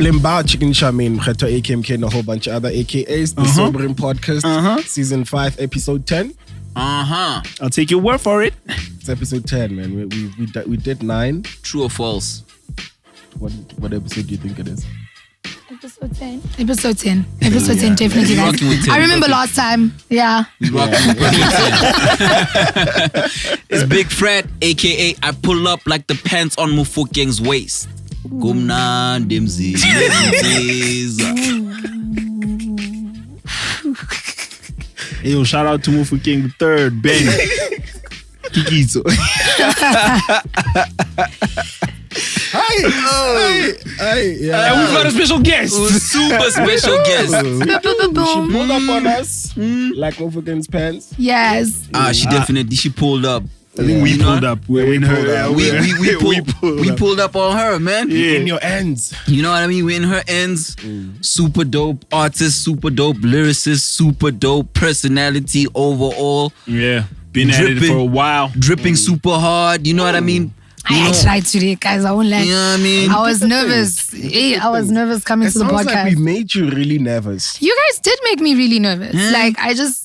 Limba Chicken Shamin, Mokgethwa AKMK, and a whole bunch of other AKAs. The Sobering Podcast, Season 5, Episode 10. I'll take your word for it. It's Episode 10, man. We did 9. True or false? What episode do you think it is? Episode 10. Episode 10. Episode 10, definitely. Guys. I remember last time. Yeah. It's Big Fred, aka I pull up like the pants on Mufokeng's waist. Gumna Dimzi. Yo, shout out to Mufokeng the 3rd, Ben. Kitso. Hi. Yeah. And we've got a special guest. Super special guest. She pulled up on us like Mofokeng's pants. Yes. She definitely, she pulled up. I think we pulled up. We pulled up on her, man. Yeah. In your ends. You know what I mean? We're in her ends. Super dope artist, super dope lyricist, super dope personality overall. Yeah. Been at it for a while. Dripping super hard. You know what I mean? I tried today, guys. I won't lie. You know what I mean? I was nervous. I was nervous coming to the podcast. It sounds like we made you really nervous. You guys did make me really nervous. Like, I just...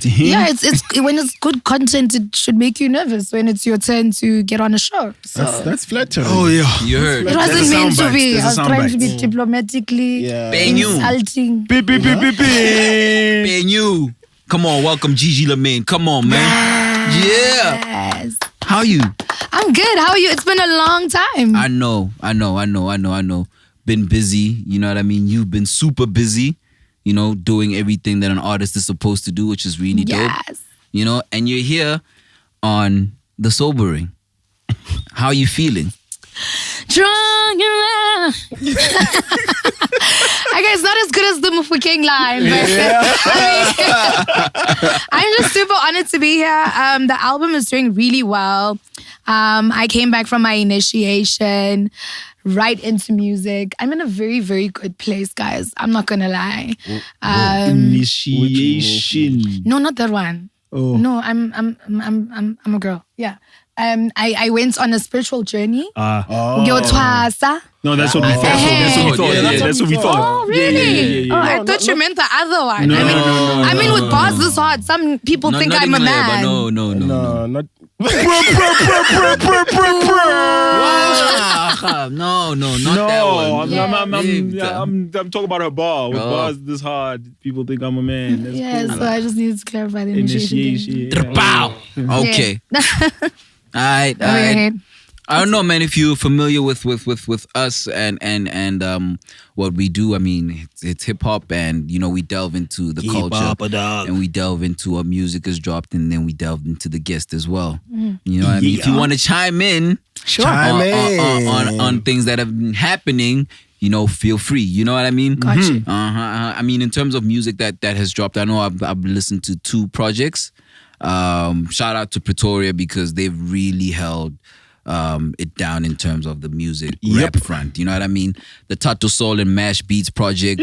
Yeah, it's when it's good content, it should make you nervous when it's your turn to get on a show. So that's flattering. Oh, yeah. You heard. it wasn't meant to be. I was trying to be diplomatically insulting. Paying you. Come on, welcome Gigi LaMayne. Come on, man. Yeah. Yes. How are you? I'm good. How are you? It's been a long time. I know. Been busy, you know what I mean? You've been super busy, you know, doing everything that an artist is supposed to do, which is really dope. You know, and you're here on The Sobering. How are you feeling? Strong in love. I guess not as good as the Mufokeng line, but I'm just super honored to be here. The album is doing really well. I came back from my initiation right into music. I'm in a very, very good place, guys. I'm not gonna lie. Initiation. No, not that one. Oh. No, I'm a girl. Yeah. I went on a spiritual journey. Mokgethwa. No, that's what we thought. That's what we thought. Oh, really? Yeah. I thought you meant the other one. No, I mean, with bars this hard, some people think I'm a man. No. No, not... No, not that one. I'm talking about a bar. With bars this hard, people think I'm a man. That's cool. So I just needed to clarify the initiation. Bow. Okay. All right. I don't know, man, if you're familiar with us and what we do. I mean, it's hip hop, and you know, we delve into the culture, and we delve into what music is dropped, and then we delve into the guest as well. You know what I mean? If you want to chime in, on things that have been happening, you know, feel free. You know what I mean? Gotcha. I mean, in terms of music that has dropped, I know I've listened to 2 projects. Shout out to Pretoria, because they've really held it down in terms of the music rap front. You know what I mean? The Tattoo Soul and Mash Beats project.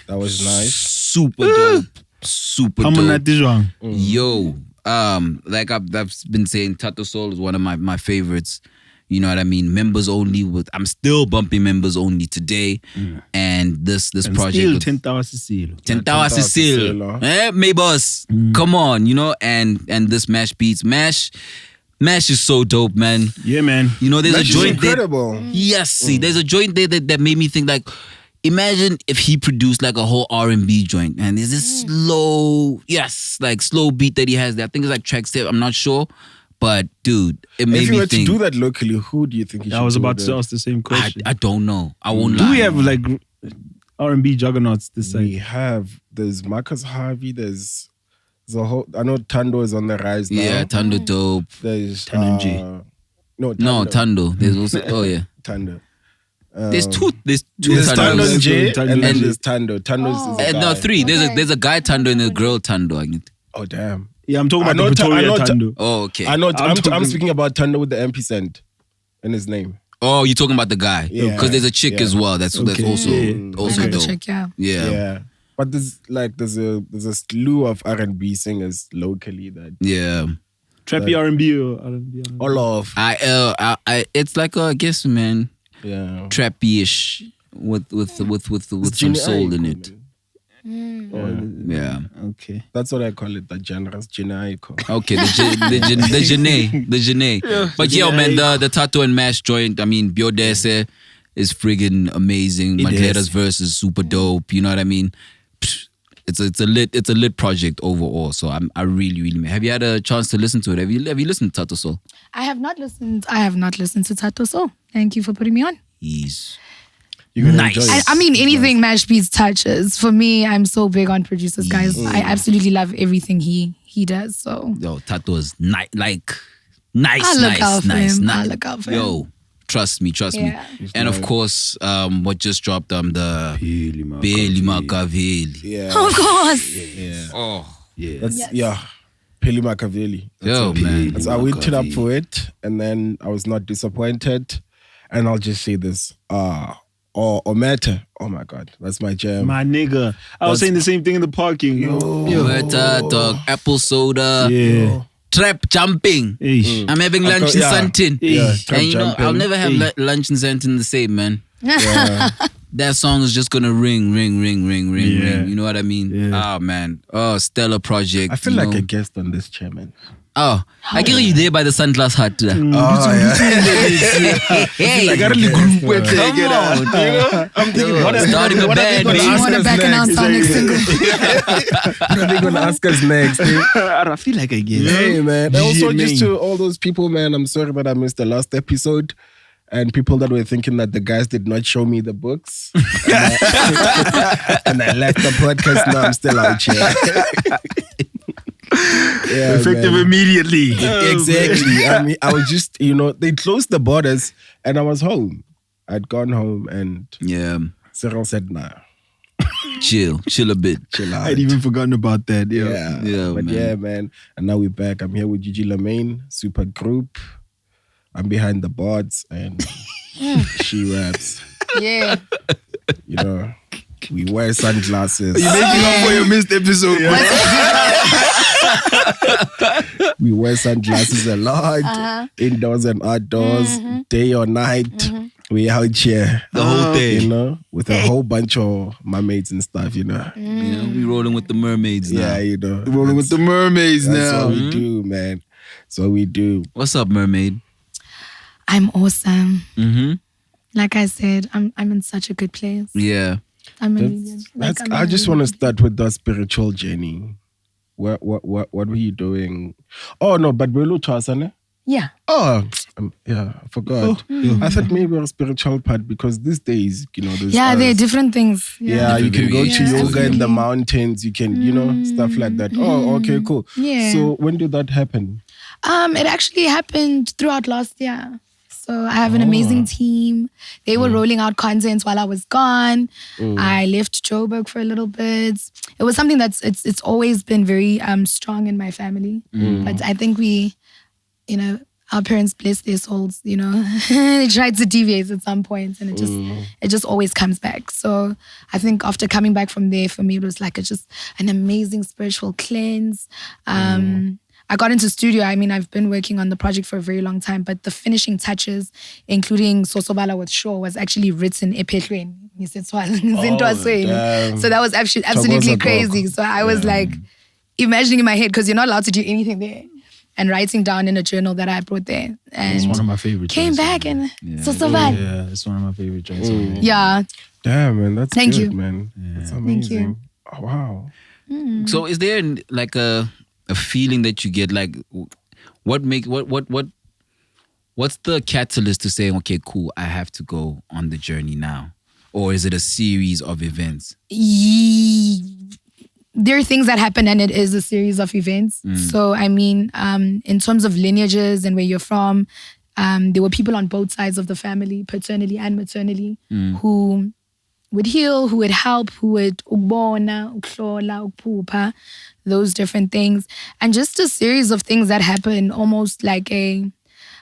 That was nice. Super dope. Super dope. Yo, like I've been saying, Tattoo Soul is one of my favorites. You know what I mean? Members only. I'm still bumping members only today. And this project. Still 10,000 Cecile. 10,000 Cecile. Maybus. Come on, you know, and this Mash Beats. Mash is so dope, man. Yeah, man. You know, there's Mash a joint there. Incredible. Yes, see, there's a joint there that made me think, like, imagine if he produced like a whole R&B joint, and there's this slow beat that he has there. I think it's like track 7. I'm not sure. But dude, it made me think. If you were to do that locally, who do you think you should do? I was about to ask the same question. I don't know. I won't lie. Do we have like R&B juggernauts this side? We have. There's Marcus Harvey. There's a whole... I know Tando is on the rise now. Yeah, Tando dope. There's... Tando. No, Tando. There's also... Oh, yeah. Tando. There's two Tando Tandos. J and then there's Tando. Tando's is a guy. No, 3. There's a guy Tando and a girl Tando. Oh, damn. Yeah, I'm talking about the Pretoria Tando. Oh, okay. I'm speaking about Tando with the MP cent in his name. Oh, you're talking about the guy. Yeah. Because there's a chick as well. That's also dope. Chick, yeah. Yeah. But there's a slew of R&B singers locally that... Yeah. Trappy R&B or R&B? All of... it's like, I guess, man. Yeah. Trappy-ish. with some Junior soul Iko, in it. man. Yeah. Okay. That's what I call it, the generous Junior Iko. Okay, the Janae. But yeah, man, the Tattoo and Mash joint, I mean, Biodese is friggin' amazing. Mokgethwa's verse is super dope. You know what I mean? It's a lit project overall. So I really have you had a chance to listen to it? Have you listened to Tattoo Soul? I have not listened to Tattoo Soul. Thank you for putting me on. He's You're gonna Nice. enjoy it. I mean, anything Mash Beats touches. For me, I'm so big on producers, guys. I absolutely love everything he does. So yo, Tattoo is nice. I look out for him. I look out for him. Yo, trust me. Yeah. And of course, what just dropped the Billy Machiavelli. Yeah. Of course. Yeah. Oh, That's Yes. yeah. Peli Machiavelli. yo, man. So I waited up for it, and then I was not disappointed. And I'll just say this: or Matter. Oh my God, that's my jam. My nigga. I was saying the same thing in the parking. Meta, dog, apple soda, Yeah. trap jumping. Eish. I'm having lunch in yeah. Santin. Yeah, And trap you know, jumping. I'll never have lunch in Santin the same, man. Yeah. That song is just gonna ring. Yeah. You know what I mean? Yeah. Oh man. Oh, stellar project. I feel you like know? a guest on this chairman. Oh, I get you there by the sunglass hut. Oh yeah. Hey, I got a group with come on. I'm thinking, what are Starting a band, gonna baby. You ask want to us back announce next? our next single? What are they gonna ask us next? Eh? I feel like I get it. Hey man. And also Gigi just LaMayne. to all those people, man, I'm sorry that I missed the last episode. And people that were thinking that the guys did not show me the books. And I left the podcast. Now I'm still out here. Yeah, Effective man. immediately. Exactly. I mean, I was just, they closed the borders and I was home. I'd gone home and Yeah, Cyril said, nah, chill a bit. chill out. I'd even forgotten about that. Yo. Yeah. Yeah, But man. yeah, man. And now we're back. I'm here with Gigi LaMayne, super group. I'm behind the boards and she raps. Yeah. We wear sunglasses. You making up for your missed episode. We wear sunglasses a lot, indoors and outdoors, day or night. We out here The whole day. with a whole bunch of mermaids and stuff, You know, we rolling with the mermaids now. Yeah, Rolling with the mermaids that's now. what we do, man. That's what we do. What's up, mermaid? I'm awesome. Mm-hmm. Like I said, I'm in such a good place. Yeah. I'm in I just want to start with the spiritual journey. What were you doing? Oh no, but Belu Chasane. Yeah. Oh, yeah, I forgot. I thought maybe a spiritual part because these days, there's Yeah, there are different things. Yeah, you can go to Yeah, yoga in definitely. the mountains. You can, stuff like that. Oh, okay, cool. Yeah. So when did that happen? It actually happened throughout last year. So I have an amazing team. They were rolling out content while I was gone. I left Joburg for a little bit. It was something that's it's always been very strong in my family. But I think we, our parents, bless their souls, they tried to deviate at some point and it just always comes back. So I think after coming back from there, for me, it was like just an amazing spiritual cleanse. I got into studio. I mean, I've been working on the project for a very long time, but the finishing touches, including Sosobala with Shaw, was actually written ephehlweni. Damn. So that was absolutely crazy. So I was like imagining in my head, because you're not allowed to do anything there, and writing down in a journal that I brought there. And It's one of my favorite came joints, back man. and Sosobala. Yeah, it's one of my favorite joints. Yeah. Damn, man, that's Thank good, you. man. That's Thank amazing. you. Oh, wow. So is there like a feeling that you get, like what's the catalyst to saying, okay, cool, I have to go on the journey now? Or is it a series of events? There are things that happen and it is a series of events. So, I mean, in terms of lineages and where you're from, there were people on both sides of the family, paternally and maternally, who would heal, who would help, who would ukubona, ukuhlola, ukuphupha, those different things. And just a series of things that happen, almost like I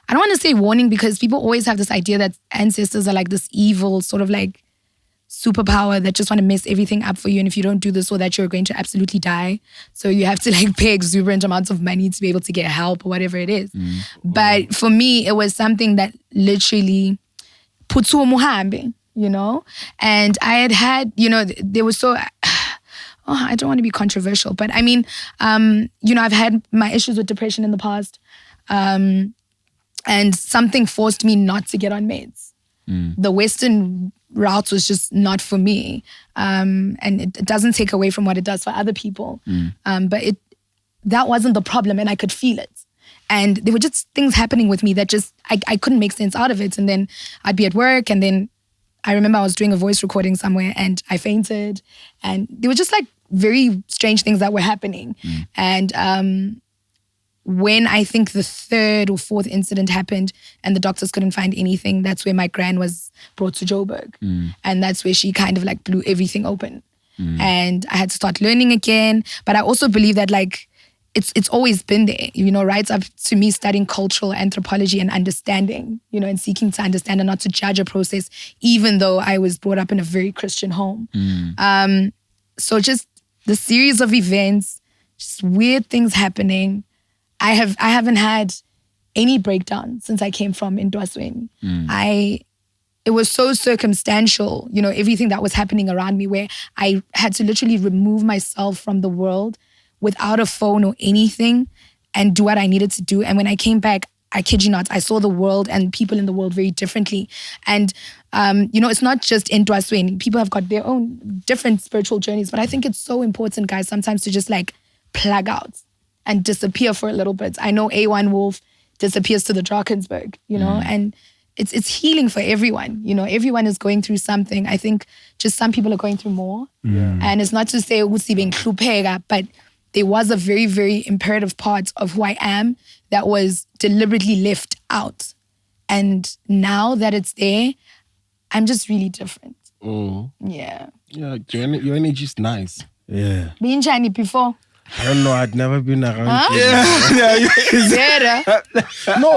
don't want to say warning, because people always have this idea that ancestors are like this evil sort of like superpower that just want to mess everything up for you, and if you don't do this or that, you're going to absolutely die. So you have to like pay exuberant amounts of money to be able to get help or whatever it is. But for me, it was something that literally putsuo muhambe. you know? And I had, you know, there was so... I don't want to be controversial, but I mean, you know, I've had my issues with depression in the past. And something forced me not to get on meds. The Western route was just not for me. And it doesn't take away from what it does for other people. But that wasn't the problem, and I could feel it. And there were just things happening with me that just, I couldn't make sense out of it. And then I'd be at work, and then I remember I was doing a voice recording somewhere and I fainted. And there were just like very strange things that were happening. And when I think the third or fourth incident happened and the doctors couldn't find anything, that's where my gran was brought to Joburg. And that's where she kind of like blew everything open. And I had to start learning again. But I also believe that like, it's always been there, you know, right up to me studying cultural anthropology and understanding, you know, and seeking to understand and not to judge a process, even though I was brought up in a very Christian home. So just the series of events, just weird things happening. I haven't had any breakdown since I came from Ndwasweni. It was so circumstantial, you know, everything that was happening around me, where I had to literally remove myself from the world without a phone or anything and do what I needed to do. And when I came back, I kid you not, I saw the world and people in the world very differently. And, you know, it's not just in Ndwasweni. People have got their own different spiritual journeys. But I think it's so important, guys, sometimes to just like plug out and disappear for a little bit. I know A1 Wolf disappears to the Drakensberg, you know, and it's healing for everyone. You know, everyone is going through something. I think just some people are going through more. And it's not to say but there was a very, very imperative part of who I am that was deliberately left out. And now that it's there, I'm just really different. Yeah. Yeah, your energy is nice. Yeah. Being shiny before. I don't know. I'd never been around. No,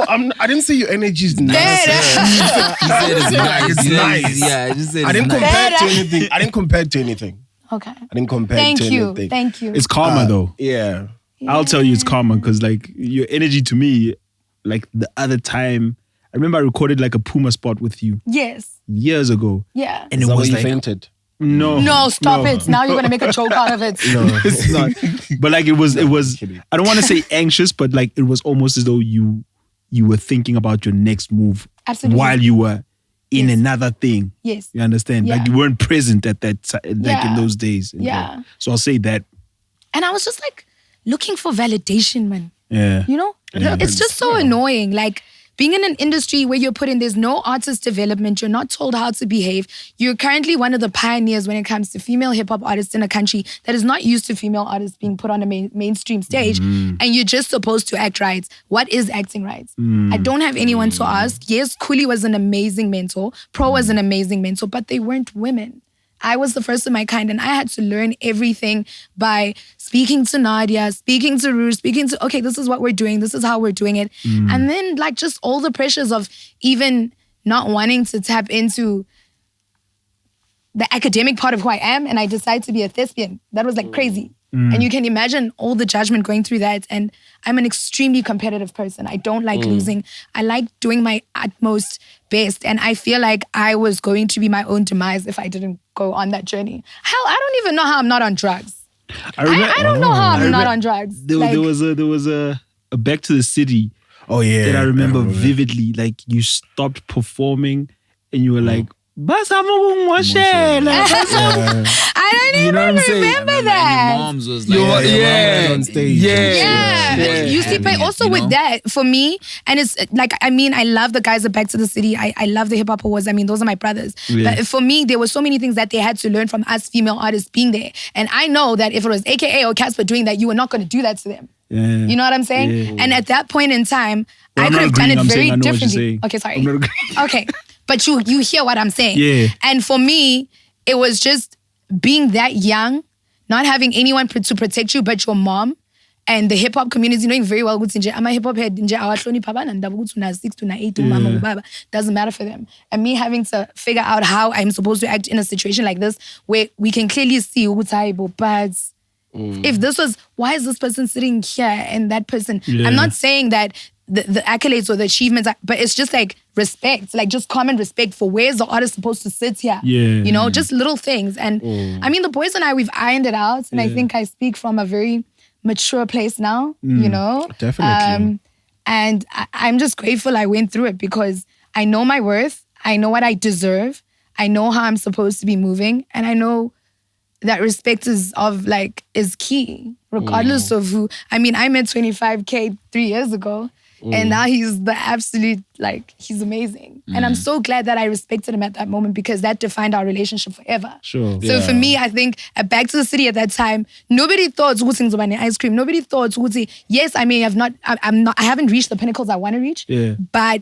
I didn't say your energy is nice. He said it's nice. It's nice. Yeah, I just said I didn't it's nice. compare to anything. I didn't compare to anything. Okay. I didn't compare to anything. Thank you. It's karma though. Yeah. I'll tell you it's karma, because like your energy to me, like the other time, I remember I recorded like a Puma spot with you Yes. years ago. Yeah. And Is it that was why you like, fainted? no, Stop it. Now you're going to make a joke out of it. No. It's not. But like it was, kidding. I don't want to say anxious, but like it was almost as though you were thinking about your next move. Absolutely. While you were in Yes. another thing. Yes. You understand? Yeah. Like you weren't present at that time, like in those days. Yeah. So I'll say that. And I was just like looking for validation, man. Yeah. You know? Yeah. It's just so annoying. Like being in an industry where you're put in, there's no artist development. You're not told how to behave. You're currently one of the pioneers when it comes to female hip hop artists in a country that is not used to female artists being put on a mainstream stage. And you're just supposed to act right. What is acting right? I don't have anyone to ask. Yes, Kuli was an amazing mentor. Pro was an amazing mentor, but they weren't women. I was the first of my kind, and I had to learn everything by speaking to Nadia, speaking to Rouge, okay, this is what we're doing, this is how we're doing it. And then like just all the pressures of even not wanting to tap into the academic part of who I am, and I decided to be a thespian. That was like crazy. And you can imagine all the judgment going through that. And I'm an extremely competitive person. I don't like losing. I like doing my utmost best. And I feel like I was going to be my own demise if I didn't go on that journey. Hell, I don't even know how I'm not on drugs. I don't know how I'm not on drugs. There was a Back to the City. Oh yeah. That I remember vividly. Like you stopped performing and you were like, I don't even remember that. Moms was like, on stage. Yeah. You see, but also with that, for me, and it's like, I mean, I love the guys at Back to the City. I love the Hip Hop Awards. I mean, those are my brothers. Yeah. But for me, there were so many things that they had to learn from us female artists being there. And I know that if it was AKA or Casper doing that, you were not going to do that to them. Yeah. You know what I'm saying? Yeah. And at that point in time, Well, I could have done it very differently. Okay, sorry. I'm not agreeing. Okay. But you hear what I'm saying. Yeah. And for me, it was just being that young, not having anyone to protect you but your mom and the hip hop community knowing very well I'm a hip hop head. Doesn't matter for them. And me having to figure out how I'm supposed to act in a situation like this where we can clearly see if this was, why is this person sitting here and that person? Yeah. I'm not saying that the accolades or the achievements, but it's just like respect, like just common respect for where's the artist supposed to sit here. Yeah. You know, just little things. And I mean, the boys and I, we've ironed it out. And I think I speak from a very mature place now, you know? Definitely. And I'm just grateful I went through it because I know my worth. I know what I deserve. I know how I'm supposed to be moving. And I know that respect is key, regardless of who. I mean, I met 25K 3 years ago. And now he's the absolute, he's amazing. And I'm so glad that I respected him at that moment because that defined our relationship forever. Sure. So for me, I think at Back to the City at that time, nobody thought Zuzi Ngizobane ice cream. Nobody thought Zuzi, yes, I may have not, I haven't reached the pinnacles I want to reach. Yeah. But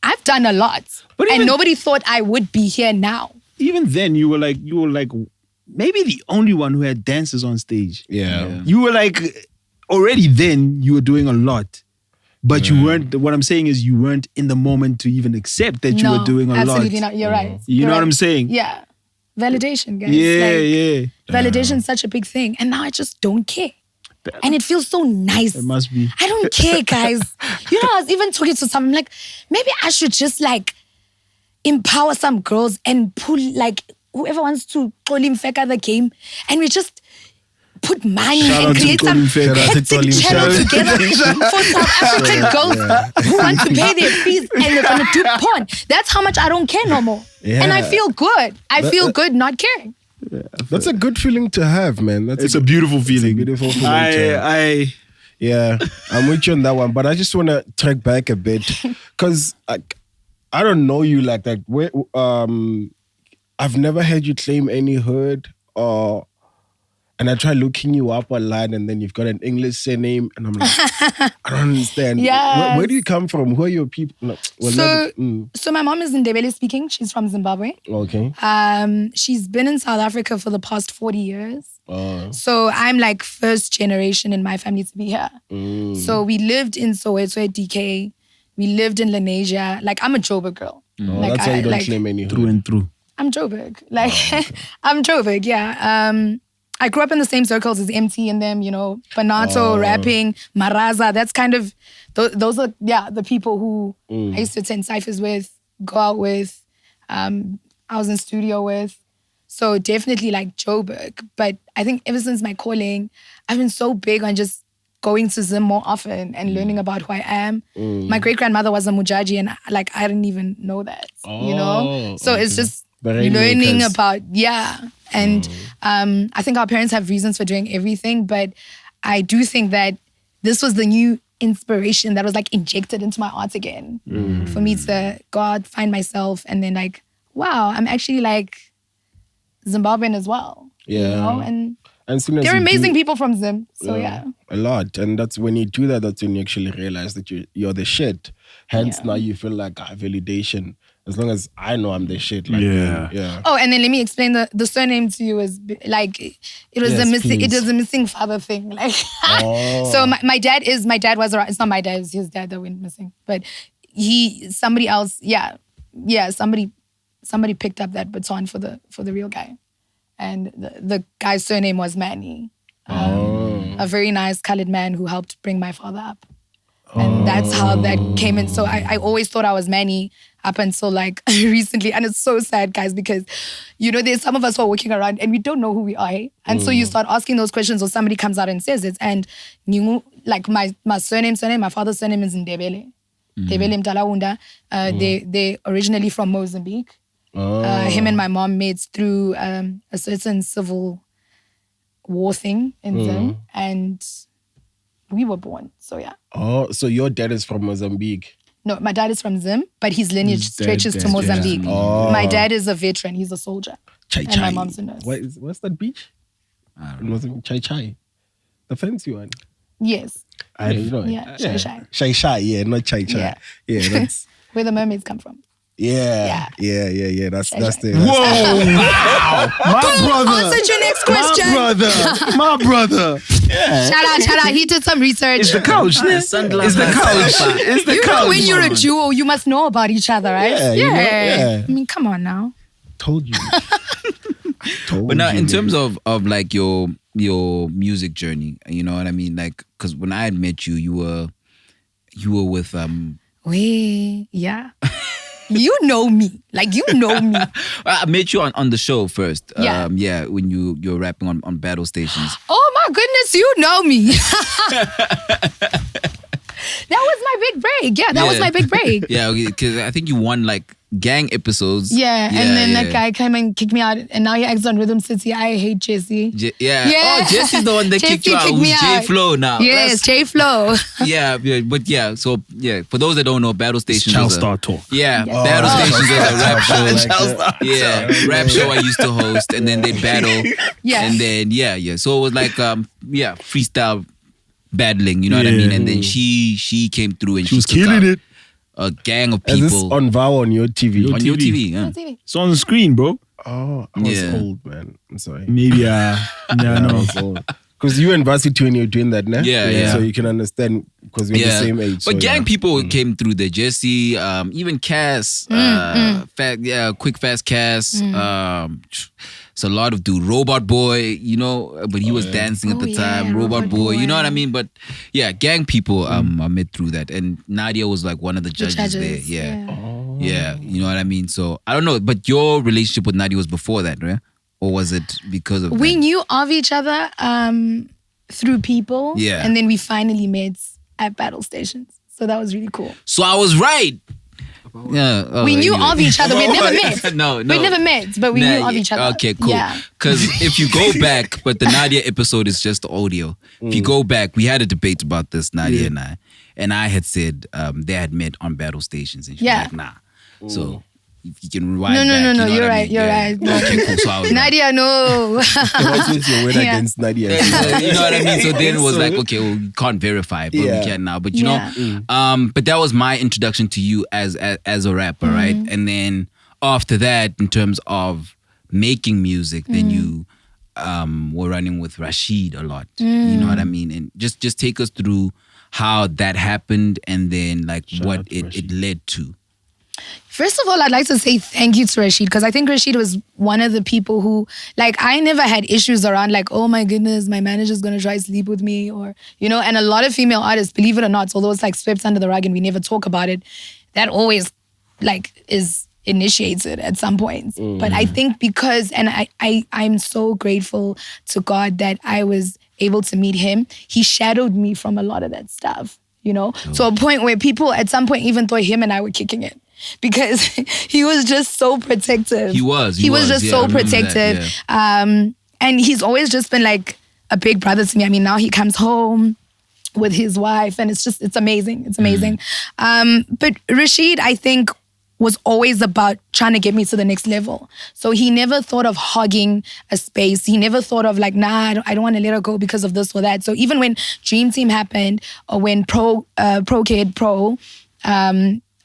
I've done a lot. And nobody thought I would be here now. Even then, you were like maybe the only one who had dancers on stage. Yeah. You were already then you were doing a lot. But you weren't, what I'm saying is you weren't in the moment to even accept that you were doing a lot. Absolutely not. You're right. You know right. what I'm saying? Yeah. Validation, guys. Yeah. Validation is such a big thing. And now I just don't care. And it feels so nice. It must be. I don't care, guys. You know, I was even talking to someone, like, maybe I should just empower some girls and pull whoever wants to call him Feka the game. And we just put money and create some hectic channel together for South African girls who want to pay their fees and they're going to do porn. That's how much I don't care no more. Yeah. And I feel good. I feel good not caring. That's a good feeling to have, man. It's a beautiful feeling. It's a beautiful feeling Yeah, I'm with you on that one. But I just want to track back a bit because I don't know you like that. I've never heard you claim any hood and I try looking you up online and then you've got an English surname and I'm like, I don't understand. Yes. Where do you come from? Who are your people? No, so my mom is Ndebele speaking. She's from Zimbabwe. Okay. She's been in South Africa for the past 40 years. So I'm first generation in my family to be here. So we lived in Soweto at DK. We lived in Lenasia. I'm a Joburg girl. That's why you don't claim any hood. Through and through. I'm Joburg. I'm Joburg, yeah. I grew up in the same circles as MT and them, Banato, rapping, Maraza. That's kind of, those are, the people who I used to attend cyphers with, go out with, I was in studio with. So definitely Joburg. But I think ever since my calling, I've been so big on just going to Zim more often and learning about who I am. My great-grandmother was a Mujaji and I didn't even know that, So it's just learning about, And I think our parents have reasons for doing everything, but I do think that this was the new inspiration that was injected into my art again for me to go out, find myself, and then wow, I'm actually Zimbabwean as well. Yeah. And there are amazing people from Zim. So a lot. And that's when you do that, that's when you actually realize that you're the shit. Hence now you feel validation. As long as I know I'm the shit. Yeah. Oh, and then let me explain the surname to you is it was a missing father thing. So my dad was around. It's not my dad, it's his dad that went missing. But somebody else, somebody picked up that baton for the real guy. And the guy's surname was Manny. A very nice colored man who helped bring my father up. And that's how that came in. So I always thought I was Manny up until recently. And it's so sad, guys, because, there's some of us who are walking around and we don't know who we are. And so you start asking those questions or somebody comes out and says it. And my surname, my father's surname is Ndebele. Ndebele Mtalawunda. They're originally from Mozambique. Him and my mom met through a certain civil war thing in Zim. And we were born, so yeah. Oh, so your dad is from Mozambique? No, my dad is from Zim, but his lineage stretches to Mozambique. Oh. My dad is a veteran, he's a soldier. Chai and my mom's a nurse. What's that beach? Chai Chai. The fancy one. Yes. Chai Chai, yeah, not Chai Chai. Yeah, that's where the mermaids come from. Yeah. That's the. Whoa! Wow! My brother. Answer your next question. My brother. Yeah. Shout out. He did some research. It's the coach. It's the coach. When you're a duo, you must know about each other, right? Yeah. I mean, come on now. Told you. But now, in terms of your music journey, you know what I mean? Because when I had met you, you were you were with yeah. You know me. Like, you know me. I met you on the show first. Yeah. When you're rapping on battle stations. Oh my goodness, you know me. That was my big break. Yeah, that was my big break. Yeah, because I think you won like gang episodes. Yeah, and then that guy came and kicked me out, and now he acts on Rhythm City. I hate Jesse. Yeah. Oh, Jesse's the one that kicked you out. Who's J Flow now? Yes, J Flow. Yeah, but yeah. So yeah, for those that don't know, battle stations. Child Star Talk. Yeah, battle stations is a rap show. Yeah, rap show I used to host, and then they'd battle. Yeah, and then yeah. So it was like freestyle battling. You know what I mean? And then she came through and she was killing it. A gang of people. Is this on Vow on your TV? On your TV, yeah. It's on the screen, bro. Oh, I was old, man. I'm sorry. Maybe, no. Because you were in varsity when you were doing that, nah? Yeah. So you can understand because we're the same age. But so, gang people came through there. Jesse, even Cass, Quick Fast Cass. It's a lot of dude. Robot Boy, but he was dancing at the time. Robot Boy, you know what I mean? But yeah, gang people I met through that. And Nadia was like one of the judges there. Yeah, you know what I mean? So I don't know, but your relationship with Nadia was before that, right? Or was it because of we knew of each other through people. Yeah. And then we finally met at battle stations. So that was really cool. So I was right. Yeah, we knew of each other. We never met. No. We never met, but we knew of each other. Okay, cool. Yeah. Because if you go back, but the Nadia episode is just the audio. If you go back, we had a debate about this, Nadia and I had said they had met on battle stations, and she was like, nah. So if you can rewind back. No, you're right. You're right. Okay, cool. So I was Nadia, no. What's your win against Nadia? You know what I mean? So then it was like, okay, well, we can't verify, but we can now. But but that was my introduction to you as a rapper, right? And then after that, in terms of making music, then you were running with Rashid a lot. You know what I mean? And just take us through how that happened and then like what it led to. First of all, I'd like to say thank you to Rashid, because I think Rashid was one of the people who, like, I never had issues around like, oh my goodness, my manager's gonna try to sleep with me, or, and a lot of female artists, believe it or not, although it's like swept under the rug and we never talk about it, that always like is initiated at some point. But I think because, and I'm so grateful to God that I was able to meet him. He shadowed me from a lot of that stuff, to a point where people at some point even thought him and I were kicking it. Because he was just so protective. He was just so protective. And he's always just been like a big brother to me. I mean, now he comes home with his wife and it's amazing. It's amazing. But Rashid, I think, was always about trying to get me to the next level. So he never thought of hogging a space. He never thought of like, nah, I don't want to let her go because of this or that. So even when Dream Team happened, or when Pro Kid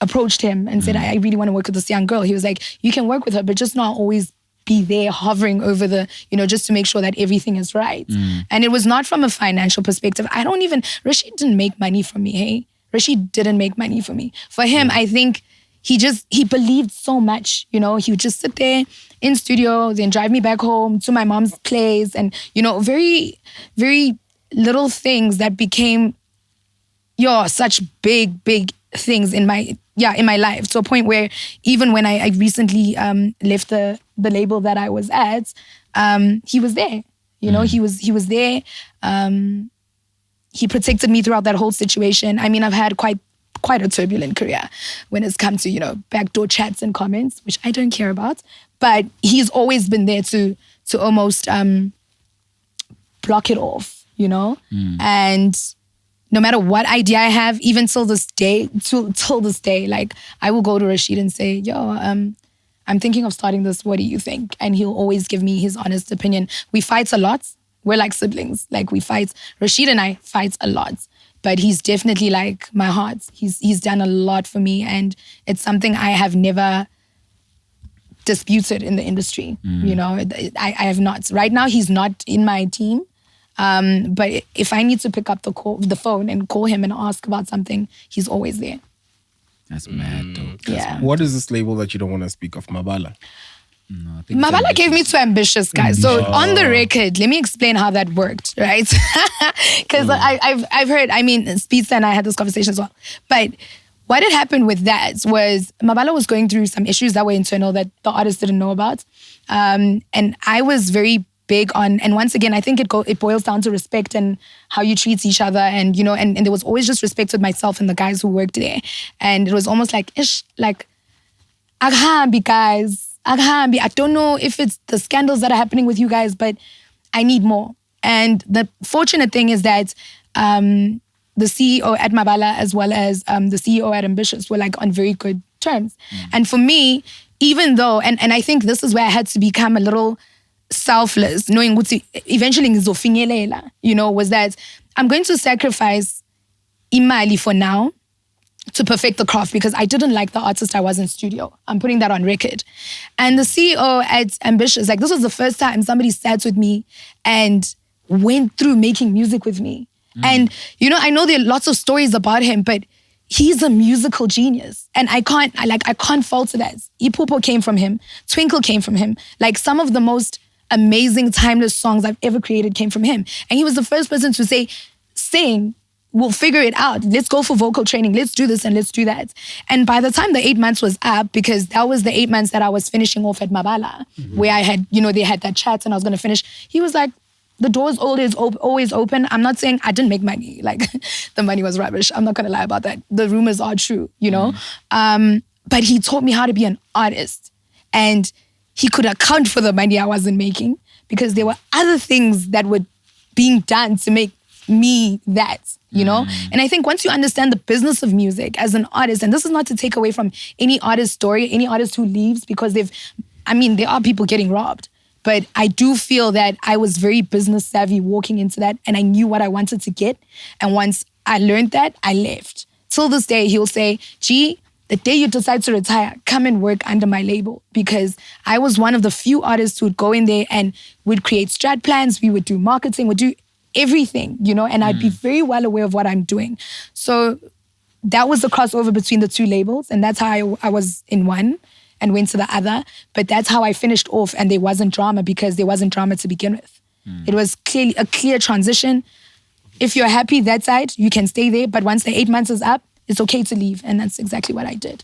approached him and said, I really want to work with this young girl. He was like, you can work with her, but just not always be there hovering over the, just to make sure that everything is right. And it was not from a financial perspective. Rashid didn't make money from me, hey? Rashid didn't make money for me. For him, I think he believed so much, he would just sit there in studio, then drive me back home to my mom's place, and, very, very little things that became, such big things in my life, to a point where even when I recently left the label that I was at, he was there. He was there. He protected me throughout that whole situation. I mean, I've had quite a turbulent career when it's come to, backdoor chats and comments, which I don't care about. But he's always been there to almost block it off, And no matter what idea I have, even till this day, like, I will go to Rashid and say, I'm thinking of starting this. What do you think? And he'll always give me his honest opinion. We fight a lot. We're like siblings. Like, we fight. Rashid and I fight a lot. But he's definitely like my heart. He's done a lot for me. And it's something I have never disputed in the industry. I have not. Right now, he's not in my team. But if I need to pick up the phone and call him and ask about something, he's always there. That's mad, though. Yeah. What is this label that you don't want to speak of, Mabala? No, I think it's Mabala gave me ambitious. too ambitious, guys. So on the record, let me explain how that worked, right? Because I've heard, I mean, Speedster and I had this conversation as well. But what had happened with that was Mabala was going through some issues that were internal that the artist didn't know about. And I was very big on, and once again, I think it boils down to respect and how you treat each other. And, you know, and there was always just respect with myself and the guys who worked there. And it was almost like, Aghambi, guys. Aghambi. I don't know if it's the scandals that are happening with you guys, but I need more. And the fortunate thing is that the CEO at Mabala as well as the CEO at Ambitious were like on very good terms. And for me, even though, and I think this is where I had to become a little selfless, knowing what eventually ngizofinyelela, you know, was that I'm going to sacrifice imali for now to perfect the craft because I didn't like the artist I was in studio. I'm putting that on record. And the CEO at Ambitious, like this was the first time somebody sat with me and went through making music with me. And, you know, I know there are lots of stories about him, but he's a musical genius. And I can't fault that. Ipupo came from him. Twinkle came from him. Like some of the most amazing, timeless songs I've ever created came from him. And he was the first person to say, sing, we'll figure it out. Let's go for vocal training. Let's do this and let's do that. And by the time the 8 months was up, because that was the 8 months that I was finishing off at Mabala, where I had, you know, they had that chat and I was going to finish. He was like, the door's always open. I'm not saying I didn't make money. Like the money was rubbish. I'm not going to lie about that. The rumors are true, you know. But he taught me how to be an artist. And he could account for the money I wasn't making because there were other things that were being done to make me that, you know? And I think once you understand the business of music as an artist, and this is not to take away from any artist's story, any artist who leaves because there are people getting robbed. But I do feel that I was very business savvy walking into that and I knew what I wanted to get. And once I learned that, I left. Till this day, he'll say, G, the day you decide to retire, come and work under my label. Because I was one of the few artists who would go in there and would create strat plans, we would do marketing, would do everything, you know, and I'd be very well aware of what I'm doing. So that was the crossover between the two labels. And that's how I was in one and went to the other. But that's how I finished off and there wasn't drama because there wasn't drama to begin with. It was clearly a clear transition. If you're happy that side, you can stay there. But once the 8 months is up, it's okay to leave. And that's exactly what I did.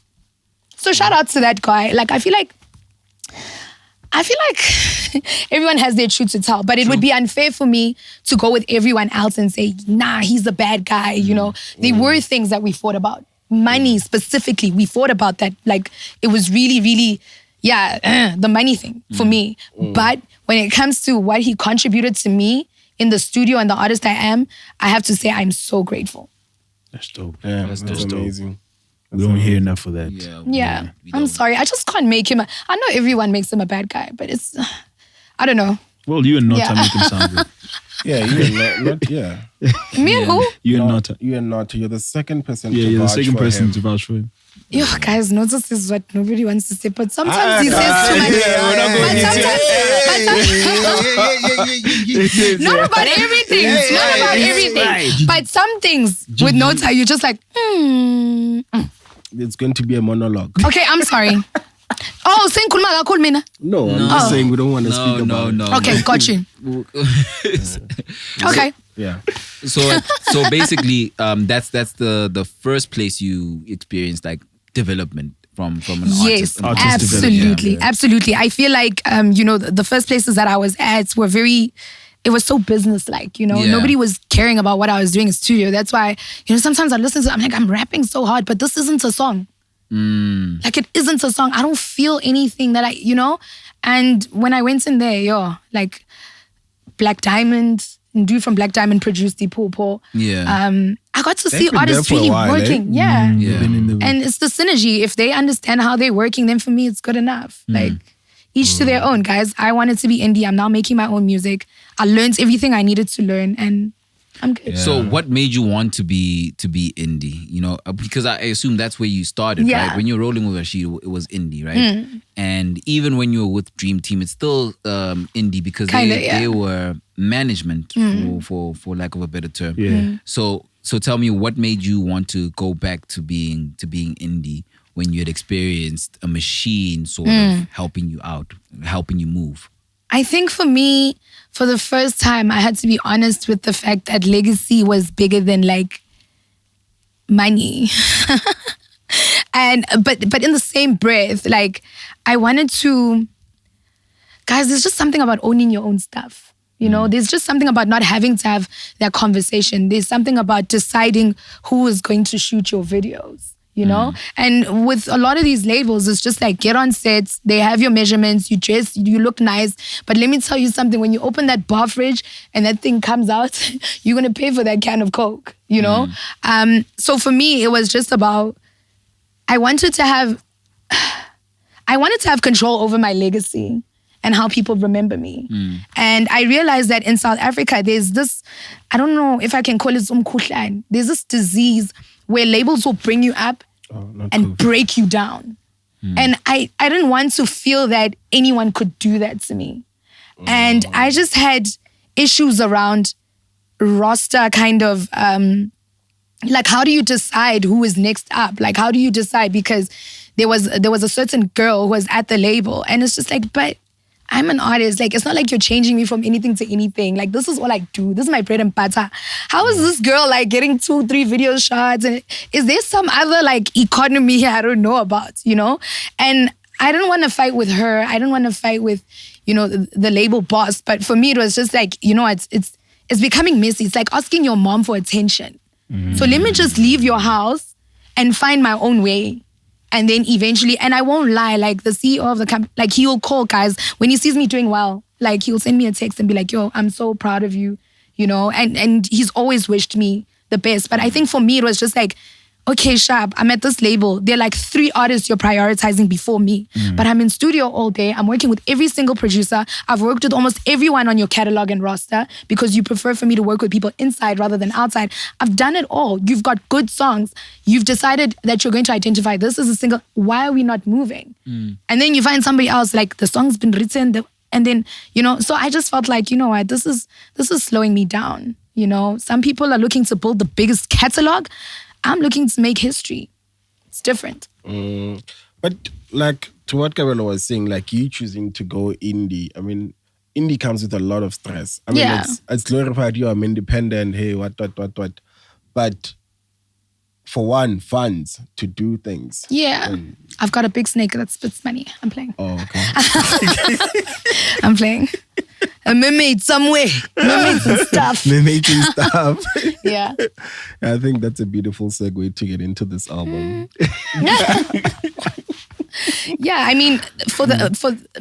So shout out to that guy. Like, I feel like everyone has their truth to tell, but it would be unfair for me to go with everyone else and say, nah, he's a bad guy, you know. There were things that we fought about. Money specifically, we fought about that. Like, it was really, really, the money thing for me. But when it comes to what he contributed to me in the studio and the artist I am, I have to say I'm so grateful. That's dope. Yeah, that's amazing. We don't hear enough of that. Yeah. I'm sorry. I just can't make him I know everyone makes him a bad guy, but it's, I don't know. Well, you and Nota make him sound good. Yeah, you and not yeah. Me and who? You and Nota. You and not. You're the second person Yeah, to you're the vouch second for person him. to vouch for him. Yo, guys, notice is what nobody wants to say, but sometimes he says too much. Not about everything. Not about everything. But some things with Nota, you're just like, It's going to be a monologue. Okay, I'm sorry. Oh, saying kulma kakul mina. No, I'm just saying we don't want to speak about it. Okay, got you. Okay. Yeah. So basically, that's the first place you experienced like development from an artist. Yes, absolutely. I feel like you know, the first places that I was at were it was so business-like, you know. Yeah. Nobody was caring about what I was doing in studio. That's why, you know, sometimes I listen to it, I'm like, I'm rapping so hard, but this isn't a song. Like, it isn't a song. I don't feel anything that you know. And when I went in there, like Black Diamond, dude from Black Diamond produced the Popo. Yeah. I got to see artists really working. Yeah. And it's the synergy. If they understand how they're working, then for me, it's good enough. Like, each to their own, guys. I wanted to be indie. I'm now making my own music. I learned everything I needed to learn, and I'm good. Yeah. So what made you want to be indie? You know, because I assume that's where you started, right? When you were rolling with Rashid, it was indie, right? And even when you were with Dream Team, it's still indie because they were management, for lack of a better term. Yeah. So So tell me, what made you want to go back to being indie when you had experienced a machine sort of helping you out, helping you move? I think for me, for the first time, I had to be honest with the fact that legacy was bigger than like money. But in the same breath, like I wanted to, guys, there's just something about owning your own stuff. You know, there's just something about not having to have that conversation. There's something about deciding who is going to shoot your videos. You know? And with a lot of these labels, it's just like, get on sets, they have your measurements, you dress, you look nice. But let me tell you something, when you open that bar fridge and that thing comes out, you're going to pay for that can of Coke, you know? So for me, it was just about, I wanted to have control over my legacy and how people remember me. And I realized that in South Africa, there's this, I don't know if I can call it umkhuhlane, there's this disease where labels will bring you up and break you down. And I didn't want to feel that anyone could do that to me. And I just had issues around roster kind of, like how do you decide who is next up? Like how do you decide? Because there was a certain girl who was at the label and it's just like, but I'm an artist. Like, it's not like you're changing me from anything to anything. Like, this is all I do. This is my bread and butter. How is this girl, like, getting 2-3 video shots? And is there some other, like, economy here I don't know about, you know? And I didn't want to fight with her. I didn't want to fight with, you know, the label boss. But for me, it was just like, you know, it's becoming messy. It's like asking your mom for attention. So let me just leave your house and find my own way. And then eventually, and I won't lie, like the CEO of the company, like he will call guys when he sees me doing well. Like he'll send me a text and be like, yo, I'm so proud of you, you know? And he's always wished me the best. But I think for me, it was just like, okay, Sharp, I'm at this label. There are like 3 artists you're prioritizing before me. But I'm in studio all day. I'm working with every single producer. I've worked with almost everyone on your catalog and roster because you prefer for me to work with people inside rather than outside. I've done it all. You've got good songs. You've decided that you're going to identify this as a single. Why are we not moving? And then you find somebody else, like the song's been written, and then, you know, so I just felt like, you know what, this is slowing me down. You know, some people are looking to build the biggest catalog. I'm looking to make history. It's different. But like to what Kabelo was saying, like you choosing to go indie. I mean, indie comes with a lot of stress. I mean, it's glorified. I'm independent. Hey, what. But for one, funds to do things. Yeah. I've got a big snake that spits money. I'm playing. Oh, okay. I'm playing. A mermaid somewhere. Mermaids and Stuff. Mermaids and Stuff. Yeah. I think that's a beautiful segue to get into this album. Yeah, I mean, for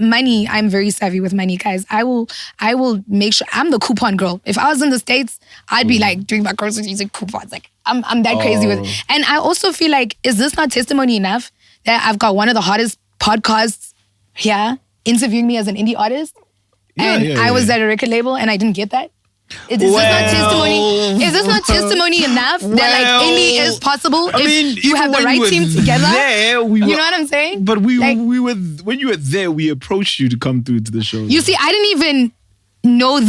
money, I'm very savvy with money, guys. I will make sure I'm the coupon girl. If I was in the States, I'd be like doing my groceries using coupons. Like I'm that crazy with it. And I also feel like, is this not testimony enough that I've got one of the hottest podcasts here interviewing me as an indie artist? And I was at a record label and I didn't get that. Is this not testimony enough that like indie is possible if you have the right team together? You know what I'm saying? But we were when you were there, we approached you to come through to the show. You see, I didn't even know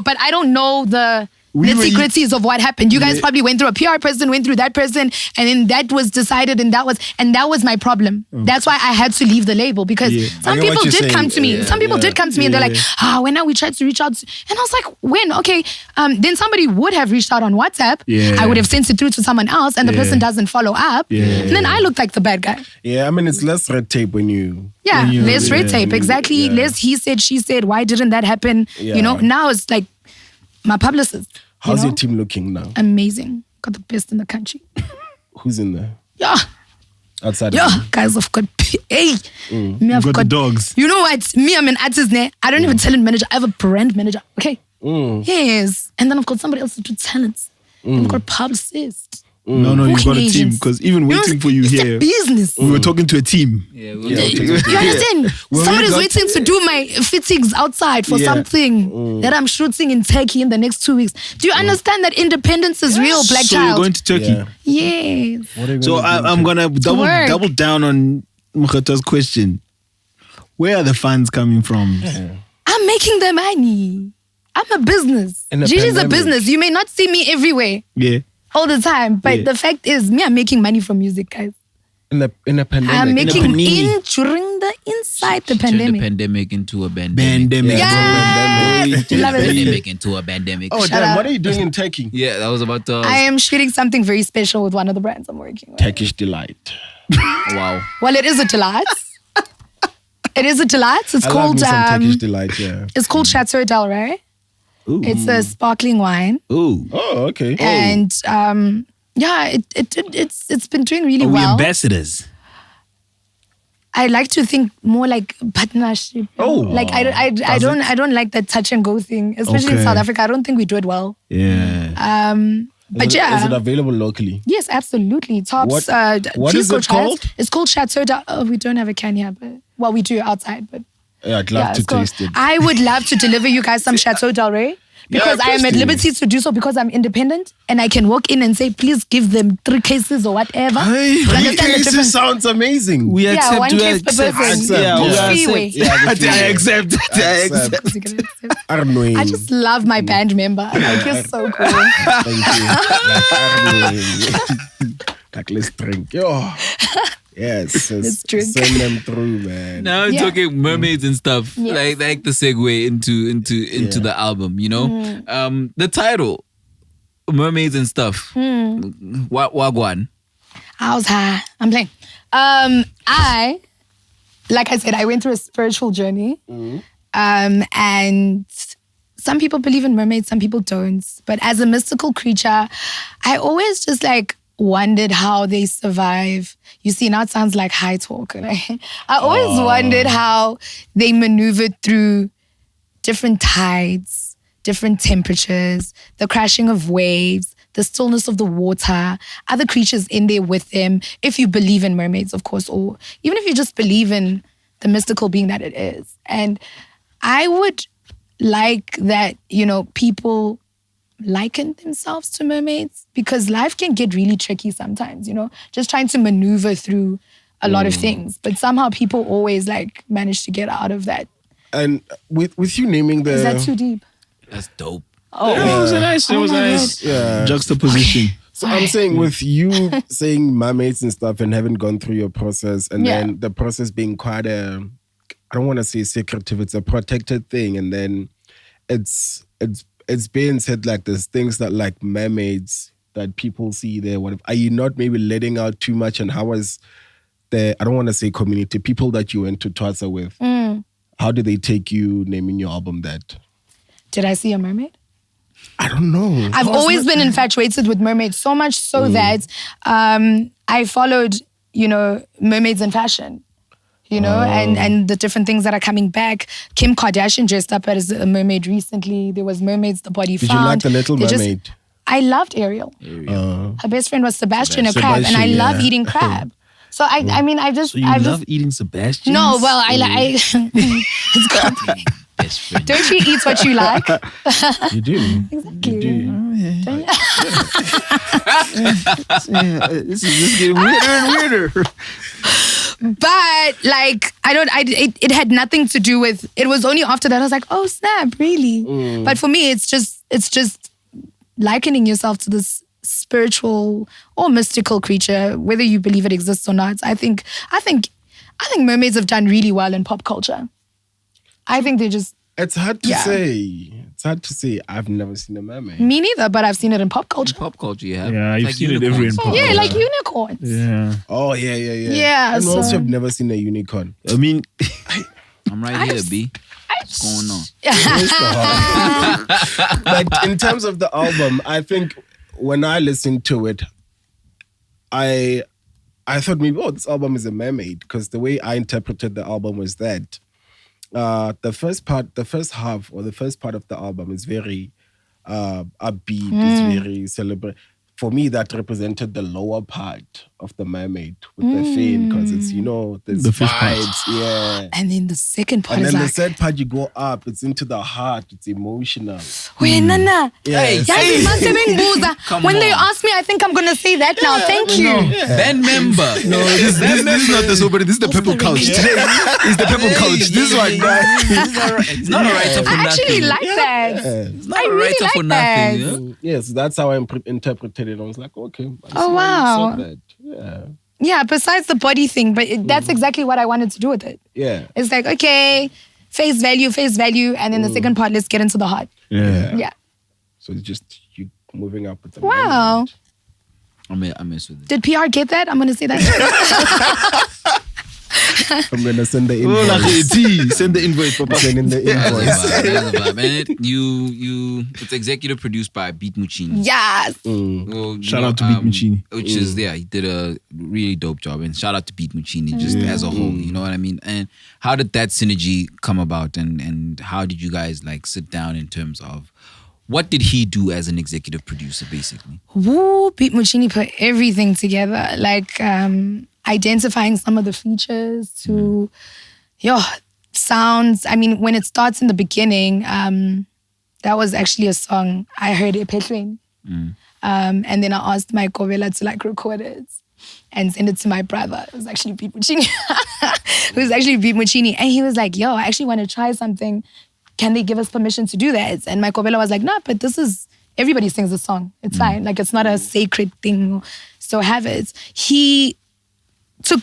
but I don't know the nitty-gritties of what happened. You guys probably went through a PR person, went through that person, and then that was decided, and that was my problem. That's why I had to leave the label because some people did come to me. Some people did come to me and they're like, when now we tried to reach out, and I was like, when? Okay, then somebody would have reached out on WhatsApp. I would have sent it through to someone else, and the person doesn't follow up, and then I looked like the bad guy. Yeah, I mean it's less red tape when you. Yeah, less red tape. Exactly. Less he said, she said. Why didn't that happen? You know, now it's like. My publicist. How's your team looking now? Amazing. Got the best in the country. Who's in there? Yeah. Outside guys, I've got... Hey. I've got the dogs. You know what? Me, I'm an artist now. I don't even talent manager. I have a brand manager. Okay? Yes. And then I've got somebody else to do talents. I've got a publicist. No, you've got a team because even waiting for you here, business. We were talking to a team. You understand? Somebody's waiting to do my fittings outside for something that I'm shooting in Turkey in the next 2 weeks. Do you understand that independence is real, black so child? You're going to Turkey? Yes. So I'm going to double down on Mokgethwa's question. Where are the funds coming from? I'm making the money. I'm a business. Gigi's a business. You may not see me everywhere. Yeah. All the time. But the fact is, me, I'm making money from music, guys. In a pandemic. I'm making during inside the pandemic. Turn the pandemic into a pandemic. Love it. Pandemic into a pandemic. Oh, damn. What are you doing in Turkey? Yeah, that was about to... I am shooting something very special with one of the brands I'm working with. Turkish Delight. Wow. Well, it is a delight. It is a delight. It's called Turkish Delight, yeah. It's called Chateau Del Rey. Ooh. It's a sparkling wine. Ooh. Oh, okay. And it's been doing really Are we well. ambassadors? I like to think more like partnership. Oh. Like I don't like that touch and go thing, especially in Okay. South Africa. I don't think we do it well. Yeah. But Is it available locally? Yes, absolutely. Tops. What is it called? It's called Chateau Del. Oh, we don't have a can here, but well, we do outside. But Yeah, I'd love to it's cool. taste it. I would love to deliver you guys some Chateau Del Rey because I am at liberty to do so because I'm independent and I can walk in and say, please give them 3 cases or whatever. Hey, You understand the this difference? sounds amazing. We accept. 1 case per person. Accept. Yeah, Free way. I accept. I don't know. I just love my band member. Like, you're so cool. Thank you. Like, let's drink. Yo. Yes. Let's drink. Send them through, man. Now we're talking mermaids and stuff. Yes. Like the segue into the album, you know? The title, Mermaids and Stuff. Wagwan. How's high? I'm playing. Like I said, I went through a spiritual journey. And some people believe in mermaids, some people don't. But as a mystical creature, I always just like wondered how they survive. You see, now it sounds like high talk. Right? I always wondered how they maneuvered through different tides, different temperatures, the crashing of waves, the stillness of the water, other creatures in there with them, if you believe in mermaids, of course, or even if you just believe in the mystical being that it is. And I would like that, you know, people liken themselves to mermaids because life can get really tricky sometimes, you know, just trying to maneuver through a lot of things. But somehow people always like manage to get out of that. And with you naming the... Is that too deep? That's dope. Oh, It was a nice juxtapozition. So I'm saying with you saying mermaids and stuff and having gone through your process and then the process being quite I don't want to say secretive, it's a protected thing. And then it's being said like there's things that like mermaids that people see there. What are you not maybe letting out too much? And how was the, I don't want to say community, people that you went to Twasa with, how did they take you naming your album that? Did I see a mermaid? I don't know. I've always been infatuated with mermaids, so much so that I followed, you know, mermaids in fashion. You know, and the different things that are coming back. Kim Kardashian dressed up as a mermaid recently. There was Mermaids, the Body Did Found. you like The Little Mermaid? I loved Ariel. Her best friend was Sebastian, a crab, and I love eating crab. So I mean, I just... So you love eating Sebastian? No, well, it's complicated. Best friend. Don't you eat what you like? You do. Exactly. You do. This is just getting weirder and weirder. But like, it had nothing to do with, it was only after that I was like, oh snap, really? But for me, it's just likening yourself to this spiritual or mystical creature, whether you believe it exists or not. I think mermaids have done really well in pop culture. I think they just... It's hard to say. It's hard to say. I've never seen a mermaid. Me neither, but I've seen it in pop culture. Pop culture, yeah. Yeah, you've Like seen it every in pop Yeah, culture. like unicorns. Yeah. Oh, yeah. Yeah, And so- also, I've never seen a unicorn. I mean, I'm right here, B. What's going on? But in terms of the album, I think when I listened to it, I thought maybe, this album is a mermaid, because the way I interpreted the album was that the first part of the album is very upbeat, it's very celebratory. For me, that represented the lower part of the mermaid with the fin, because it's, there's The fish part. vibes, yeah. And then the second part And is then the like, third part, you go up, it's into the heart, it's emotional. wait, Nana. Yes. Yazi, mase bengibuza. Come When they on. ask me, I think I'm going to say that now. Thank you. Band member. no, this is not the sober. This is the purple couch. It's the purple couch. This one. It's not a writer for I actually nothing. like that. that. It's not I a really writer like for that. nothing. Yeah? Yes, that's how I interpreted it. I was like, okay. Oh, wow. That. Yeah. Yeah, besides the body thing, but that's exactly what I wanted to do with it. Yeah. It's like, okay, face value, and then the second part, let's get into the heart. Yeah. So it's just you moving up with the Wow. language. I mess with it. Did PR get that? I'm going to say that. I'm gonna send the Oh, invoice. send the invoice, Papa. Sending the invoice. That's a vibe. And it's executive produced by Beat Muchini. Yes. Well, you Shout out to Beat Muchini. Which is, he did a really dope job. And shout out to Beat Muchini just as a whole, you know what I mean? And how did that synergy come about? And how did you guys like sit down in terms of what did he do as an executive producer, basically? Woo, Beat Muchini put everything together. Like identifying some of the features to, sounds. I mean, when it starts in the beginning, that was actually a song I heard Ephetweni. And then I asked my Kabelo to like record it and send it to my brother. It was actually Beat Muchini. And he was like, I actually want to try something. Can they give us permission to do that? And my Kabelo was like, no, but everybody sings the song. It's fine. Like, it's not a sacred thing. So have it. He took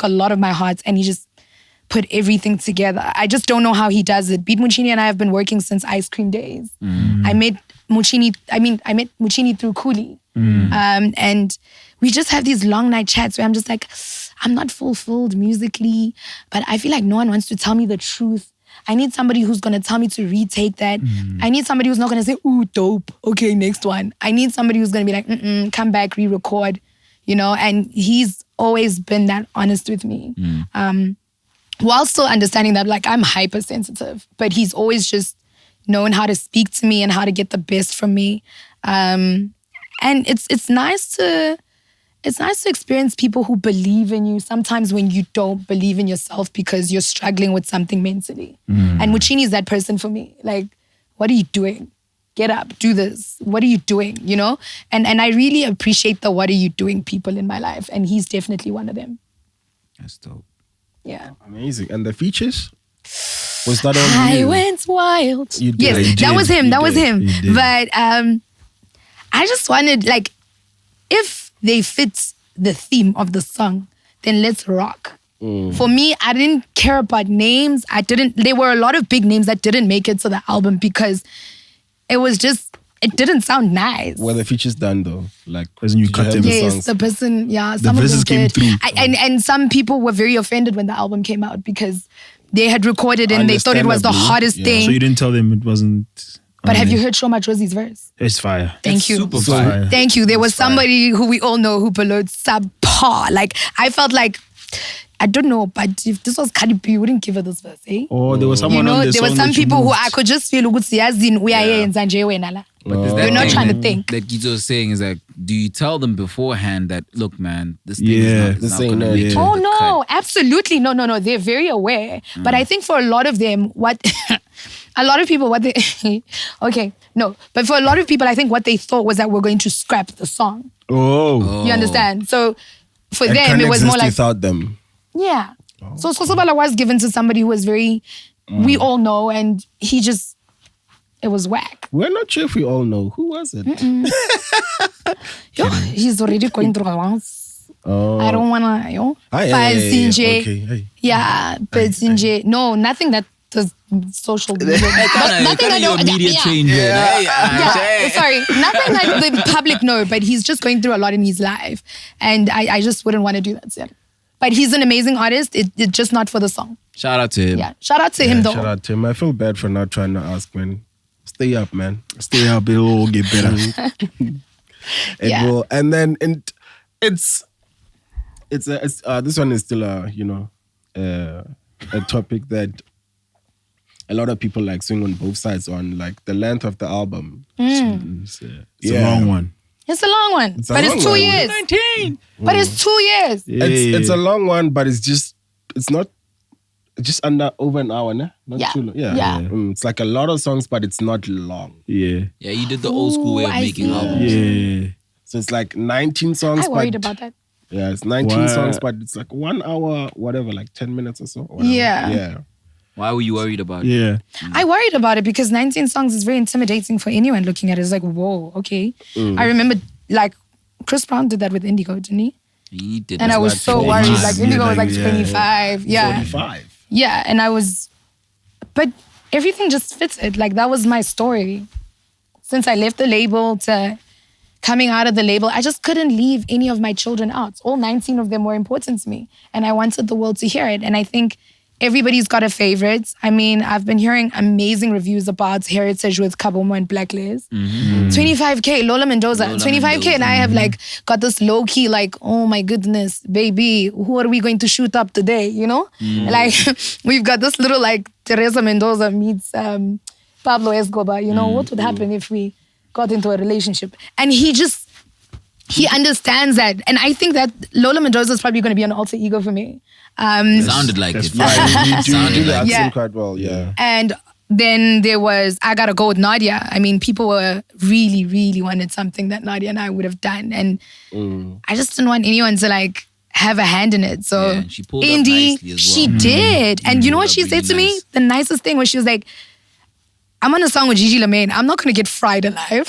a lot of my heart and he just put everything together. I just don't know how he does it. Beat Muchini and I have been working since Ice Cream days. I met Muchini through Kuli. And we just have these long night chats where I'm just like, I'm not fulfilled musically, but I feel like no one wants to tell me the truth. I need somebody who's going to tell me to retake that. I need somebody who's not going to say, ooh, dope. Okay, next one. I need somebody who's going to be like, come back, re-record. And he's always been that honest with me. While still understanding that, like, I'm hypersensitive, but he's always just known how to speak to me and how to get the best from me. And it's nice to experience people who believe in you sometimes when you don't believe in yourself because you're struggling with something mentally. And Muchini is that person for me. Like, what are you doing? Get up, do this. What are you doing? And I really appreciate the what are you doing people in my life. And he's definitely one of them. That's dope. Yeah. Amazing. And the features? Was that on I you? went wild. You did. Yes, You that did. was him. You That was did. him. You did. But I just wanted, like, if they fit the theme of the song, then let's rock. For me, I didn't care about names. There were a lot of big names that didn't make it to the album because it didn't sound nice. Were the features done though? Like, Wasn't you did cut have them? the Yes, songs? the person, some The of them verses came did. through. And some people were very offended when the album came out because they had recorded and they thought it was the Understandably, hottest yeah. thing. So you didn't tell them it wasn't. But have you heard Shoma Josie's verse? It's fire. Thank you. Super It's fire. fire. Thank you. There was fire. somebody who we all know who below subpar. Like, I felt like, I don't know, but if this was Cardi B, you wouldn't give her this verse, eh? Or there was someone on the there were song some that you people who moved. I could just feel we are here in Zanje Wenala. But there's You're that not thing trying to that- think. That Kitso is saying is like, do you tell them beforehand that, look, man, this thing Yeah, is this not ain't going to it. make Yeah. it Oh the no, cut. absolutely. No. They're very aware. But I think for a lot of them, a lot of people, okay, no. But for a lot of people, I think what they thought was that we're going to scrap the song. Oh. You understand? So for It them, can't it was more exist like, without them. yeah. So Sobala was given to somebody who was very, we all know, and it was whack. We're not sure if we all know. Who was it? He's already going through a loss. Oh. I don't want to, Okay. Yeah, but Sinje, no, nothing that does social media. Nothing that your media changer. Yeah, sorry. Nothing that the public know, but he's just going through a lot in his life. And I just wouldn't want to do that to him. But he's an amazing artist. It's just not for the song. Shout out to him. Yeah. Shout out to him though. Shout out to him. I feel bad for not trying to ask, man. Stay up, man. Stay up, it'll all get better. It Yeah. will. And then it's this one is still a topic that a lot of people like swing on both sides on, like the length of the album. It's Yeah. a long one. It's a long one. It's a But long it's 2 one. years. 19. But it's 2 years. Yeah. It's a long one, but it's not just over an hour, nah? Not Yeah. too long. Yeah. Yeah. It's like a lot of songs, but it's not long. Yeah. Yeah, you did the old school way of I making see. albums. Yeah. So it's like 19 songs. I worried but, about that. Yeah, it's 19 Wow. songs, but it's like 1 hour, whatever, like 10 minutes or so. Whatever. Yeah. Yeah. Why were you worried about it? Yeah. I worried about it because 19 songs is very intimidating for anyone looking at it. It's like, whoa, okay. I remember like Chris Brown did that with Indigo, didn't he? He did. And I was so worried. Like Indigo was like 25. Yeah. 45. Yeah. And I was, but everything just fits it. Like that was my story. Since I left the label to coming out of the label, I just couldn't leave any of my children out. All 19 of them were important to me. And I wanted the world to hear it. And I think everybody's got a favorite. I mean, I've been hearing amazing reviews about Heritage with Kabomo and Black Liz. 25K, Lola Mendoza. 25K, and I have like got this low key like, oh my goodness, baby, who are we going to shoot up today? You know, like we've got this little like Teresa Mendoza meets Pablo Escobar. You know, what would happen if we got into a relationship? And he understands that, and I think that Lola Mendoza is probably going to be an alter ego for me. Sounded like it. Right. You do the accent Yeah. quite well, yeah. And then there was I Gotta Go with Nadia. I mean, people were really, really wanted something that Nadia and I would have done, and I just didn't want anyone to like have a hand in it. So Yeah, she pulled up Indy, nicely as well. she did, and you know what she Pulled said up to really me? nice. The nicest thing was she was like, I'm on a song with Gigi LaMayne. I'm not going to get fried alive.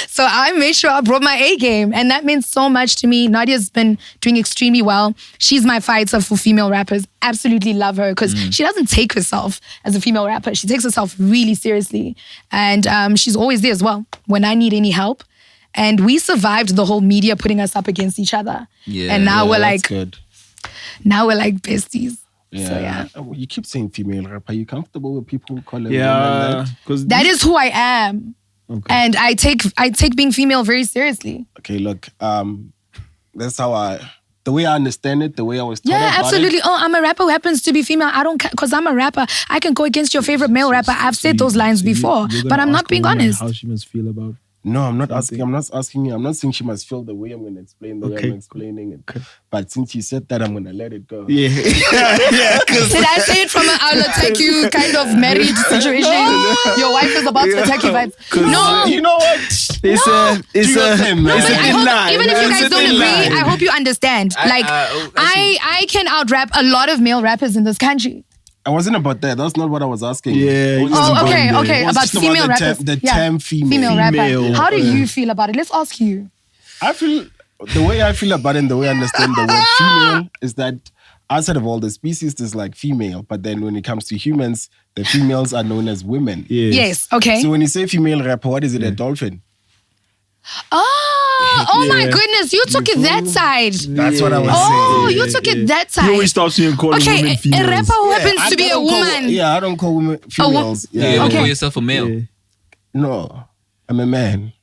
So I made sure I brought my A game. And that meant so much to me. Nadia's been doing extremely well. She's my fighter for female rappers. Absolutely love her because she doesn't take herself as a female rapper. She takes herself really seriously. And she's always there as well when I need any help. And we survived the whole media putting us up against each other. Yeah. And now we're That's like, good. now we're like besties. Yeah. So yeah. You keep saying female rap. Are you comfortable with people who call it women Yeah. like that? Because That is who I am. Okay. And I take being female very seriously. Okay, look, that's how the way I understand it, the way I was taught Yeah, about absolutely. it. Oh, I'm a rapper who happens to be female. I don't, because I'm a rapper. I can go against your favorite male rapper. I've said those lines before, but I'm not being honest. How she must feel about. No, I'm not asking you. I'm not saying she must feel the way I'm going to explain the way I'm explaining it. But since you said that, I'm going to let it go. Yeah. Did I say it from an I'll attack you kind of married situation? Your wife is about to attack you vibes. No. You know what? It's a thing, man. it's But a I thin hope, line. even if you guys It's a don't thin agree, line. I hope you understand. Like, I can out-rap a lot of male rappers in this country. I wasn't about that. That's not what I was asking. Yeah, I was you just wasn't Oh, about- going okay, there. okay. It was About just female the rappers. the term female. Female rapper. Female. How do you feel about it? Let's ask you. I feel the way I feel about it and the way I understand the word female is that outside of all the species, there's like female. But then when it comes to humans, the females are known as women. Yes, okay. So when you say female rapper, what is it? A dolphin? Oh my Yeah. goodness, you took it that side. That's what I was Oh, saying. you took it that He side. always stops me and calling Okay, women a females. rapper who Yeah, happens I to be a don't call- woman. Yeah, I don't call women females. You Yeah. ever Okay. call yourself a male? Yeah. No, I'm a man.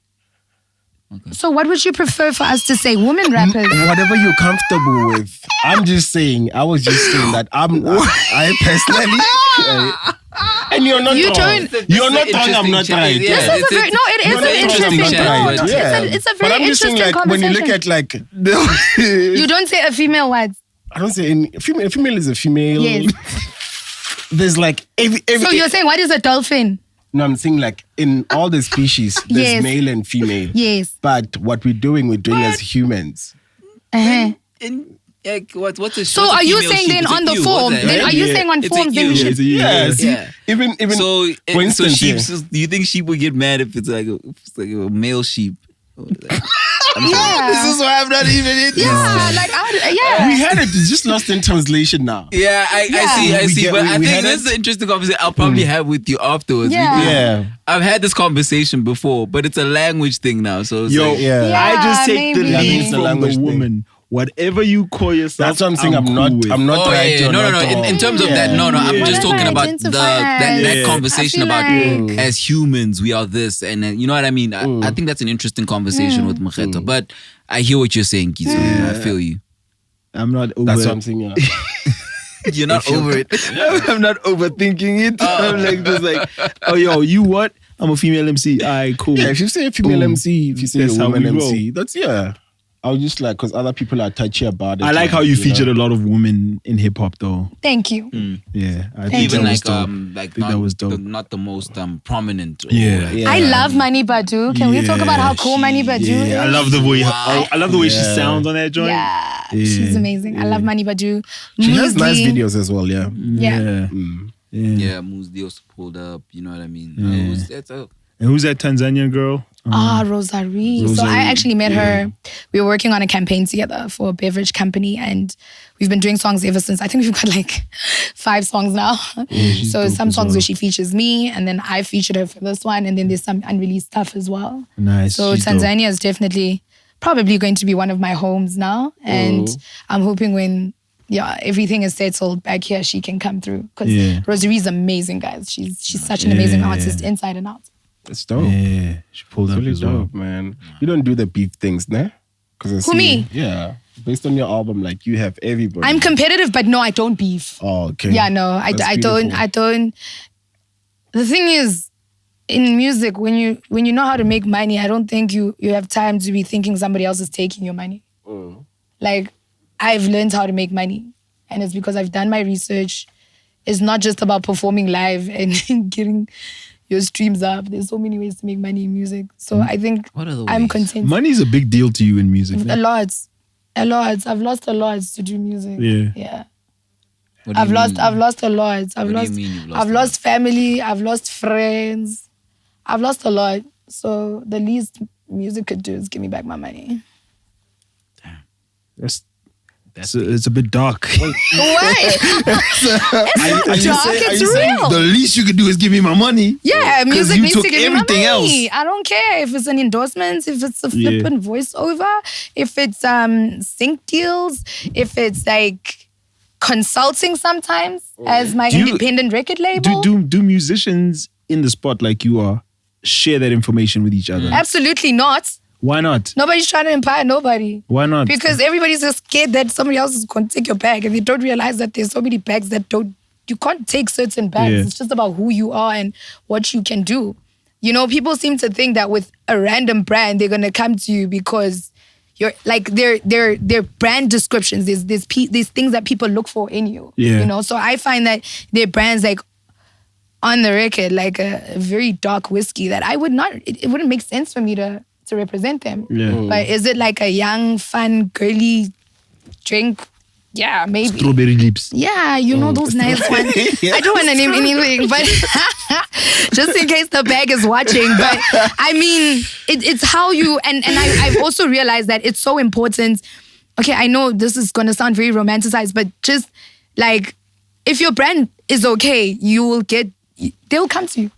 So what would you prefer for us to say? Women rappers? Whatever you're comfortable with. I'm just saying. I was just saying that I personally. And you're not You wrong. don't- You're not This is wrong. an I'm not interesting right. chat. Yeah. Yeah. This is a it's- very, no, it is it's an an interesting interesting chat, no, but- no, Yeah. it's a But very I'm just saying, interesting like, when you look conversation. at like, You don't say a female what? I don't say any female. Female is a female. Yes. There's like every. So you're saying what is a dolphin? No, I'm saying like in all the species, there's Yes. male and female. Yes. But what we're doing as humans. Uh-huh. Like, what's a So what's a are you female saying sheep? then It's a on the ewe, form? what's that, Then right? are you Yeah. saying on It's a forms? Then we ewe. should. It's a ewe. Yeah. See, Yeah. even So, for instance, sheep. yeah. Do you think sheep would get mad if it's like a male sheep? Yeah. This is why I'm not even in. Yeah, like yeah. We had it. It's just lost in translation now. Yeah, I We see. get- But we- I we think had this it. is an interesting conversation I'll probably have with you afterwards. Yeah. because Yeah. I've had this conversation before, but it's a language thing now. So it's Yo, like, Yeah. Yeah. I just take the maybe. Yeah, lead it's a from language the thing. woman. Whatever you call yourself, That's what I'm saying. I'm cool not. with. I'm not Oh, right. yeah. You're No, not no. In wrong. terms of Yeah. that, no. I'm Yeah. just talking about that Yeah. conversation I feel about like- as humans we are this, and you know what I mean. I think that's an interesting conversation with Mokgethwa. But I hear what you're saying, Kitso. I feel you. I'm not over. That's what I'm saying. Yeah. You're not over it. I'm not overthinking it. I'm like just like, oh yo, you what? I'm a female MC. Alright, cool. Yeah, if you say a female Boom. MC, if you say That's a how woman we roll. MC, that's yeah. I was just like, because other people are touchy about it. I like how you featured know. a lot of women in hip hop though. Thank you. Yeah, I think Even that was like dope. like think that was dope. not the most prominent. Or Yeah. like- Yeah. I love Mani Badu. Can we talk about how cool Mani Badu is? Yeah, I love the way I love the way she Yeah. sounds on that joint. Yeah, she's amazing. I love Mani Badu. She has nice Muesli. videos as well. Yeah. Yeah. Yeah, Muzdi also pulled up. You know what I mean? And who's that Tanzanian girl? Rosary. So I actually met her. We were working on a campaign together for a beverage company, and we've been doing songs ever since. I think we've got like 5 songs now. So some songs where she features me, and then I featured her for this one, and then there's some unreleased stuff as well. Nice. So Tanzania is definitely probably going to be one of my homes now, and I'm hoping when everything is settled back here, she can come through, because Rosary's amazing, guys. She's such an amazing artist, inside and out. It's dope. Yeah, she pulled up really as well. dope, man. You don't do the beef things, nah? Who, me? Yeah. Based on your album, like, you have everybody. I'm competitive, but no, I don't beef. Oh, okay. Yeah, no, I don't. The thing is, in music, when you know how to make money, I don't think you have time to be thinking somebody else is taking your money. Like, I've learned how to make money, and it's because I've done my research. It's not just about performing live and getting your streams up. There's so many ways to make money in music. So I think I'm content. Money is a big deal to you in music. A lot. I've lost a lot to do music. Yeah. I've lost a lot. I've lost family. I've lost friends. I've lost a lot. So the least music could do is give me back my money. Damn. It's a bit dark. What? It's not dark, it's real. The least you could do is give me my money. Yeah, music needs to give me my money. Else. I don't care if it's an endorsement, if it's a flippant voiceover, if it's sync deals, if it's like consulting sometimes as my independent record label. Do musicians in the spot like you are share that information with each other? Absolutely not. Why not? Nobody's trying to empower nobody. Why not? Because everybody's just scared that somebody else is going to take your bag, and they don't realize that there's so many bags that you can't take certain bags. Yeah. It's just about who you are and what you can do. You know, people seem to think that with a random brand, they're going to come to you because you're like their brand descriptions. There's things that people look for in you. Yeah. You know, so I find that their brands like on the record, like a very dark whiskey that it wouldn't make sense for me to represent them. Yeah. But is it like a young, fun, girly drink? Yeah, maybe. Strawberry lips. Yeah, you know those nice ones. I don't want to name anything, but just in case the bag is watching. But I mean, it's how you, and I've also realized that it's so important. Okay, I know this is going to sound very romanticized, but just like, if your brand is okay, they'll come to you.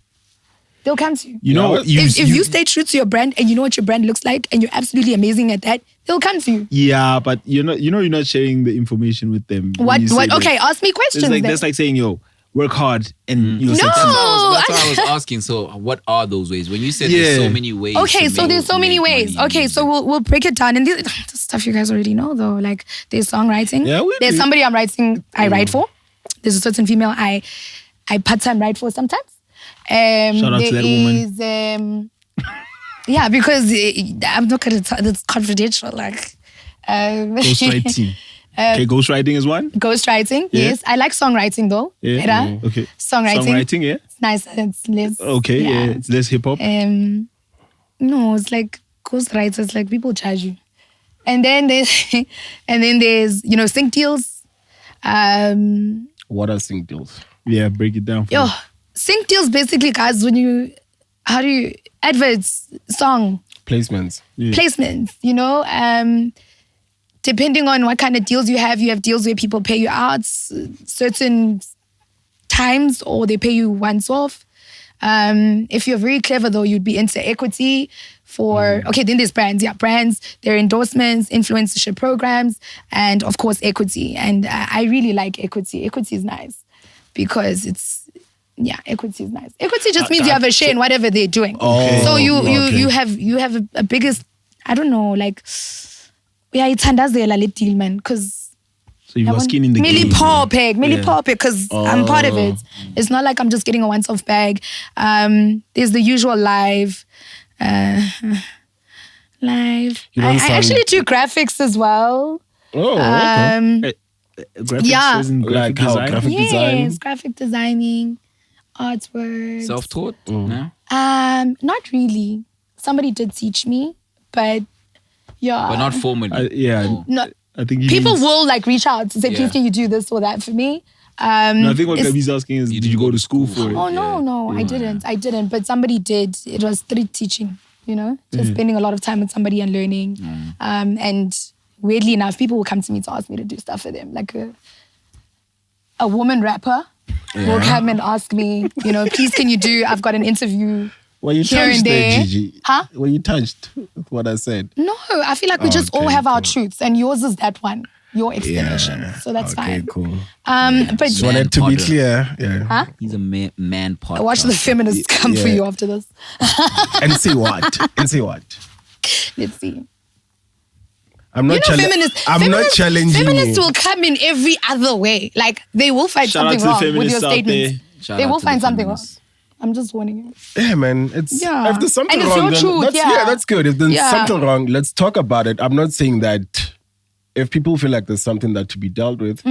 They'll come to you. You know, if you stay true to your brand and you know what your brand looks like and you're absolutely amazing at that, they'll come to you. Yeah, but you're not sharing the information with them. What? Okay, ask me questions. That's like saying, yo, work hard and you'll That's why I was asking. So, what are those ways? When you said there's so many ways. Okay, so there's so many ways. Okay, so we'll break it down. And this stuff you guys already know, though. Like, there's songwriting. Yeah, there's somebody I write for. There's a certain female I part-time write for sometimes. Shout out to that woman. Yeah, because I'm not gonna talk. It's confidential. Like, ghostwriting. Okay, ghostwriting is one. Ghostwriting, yes. I like songwriting though. Yeah. Okay. Songwriting, yeah. It's nice. It's less. Okay, yeah. It's less hip hop. No, it's like ghostwriters. Like people charge you, and then there's sync deals. What are sync deals? Yeah, break it down for me. Sync deals basically, guys, adverts, song. Placements. Yeah. Placements, you know. Depending on what kind of deals you have deals where people pay you out certain times or they pay you once off. If you're very clever though, you'd be into equity okay, then there's brands. Yeah, brands, their endorsements, influencership programs, and of course equity. And I really like equity. Equity is nice because equity is nice. Equity just means you have a share in whatever they're doing. So you have a biggest, I don't know, like, uyayithandazela le deal, man, because so you have skin in the game. Millie because I'm part of it. It's not like I'm just getting a once-off bag. There's the usual live. I actually do graphics as well. Oh, okay. Graphic design? Yes, graphic designing, artwork. Self-taught? No? Not really. Somebody did teach me, but But not formally. I think people will like reach out to say, please can you do this or that for me? I think what Gabi's asking is, did you go to school for it? Oh, no, I didn't. But somebody did. It was street teaching, just spending a lot of time with somebody and learning. And weirdly enough, people will come to me to ask me to do stuff for them. Like a woman rapper will come and ask me, please can you do, I've got an interview. Were you touched there, Gigi? Huh? Were you touched with what I said? No, I feel like we just all have our truths, and yours is that one, your explanation. So that's fine. Okay, cool. But just wanted to be clear. Yeah. Huh? He's a man podcast. Watch the feminists come for you after this. And see what? Let's see. I'm not challenging Feminists you. will come in every other way. Like, they will find Shout out something to the wrong with your feminists out statements. Shout They out will to find the something wrong. feminists. I'm just warning you. Yeah, man. If there's something And it's wrong, your then truth, that's good. If there's something wrong, let's talk about it. I'm not saying that if people feel like there's something that to be dealt with,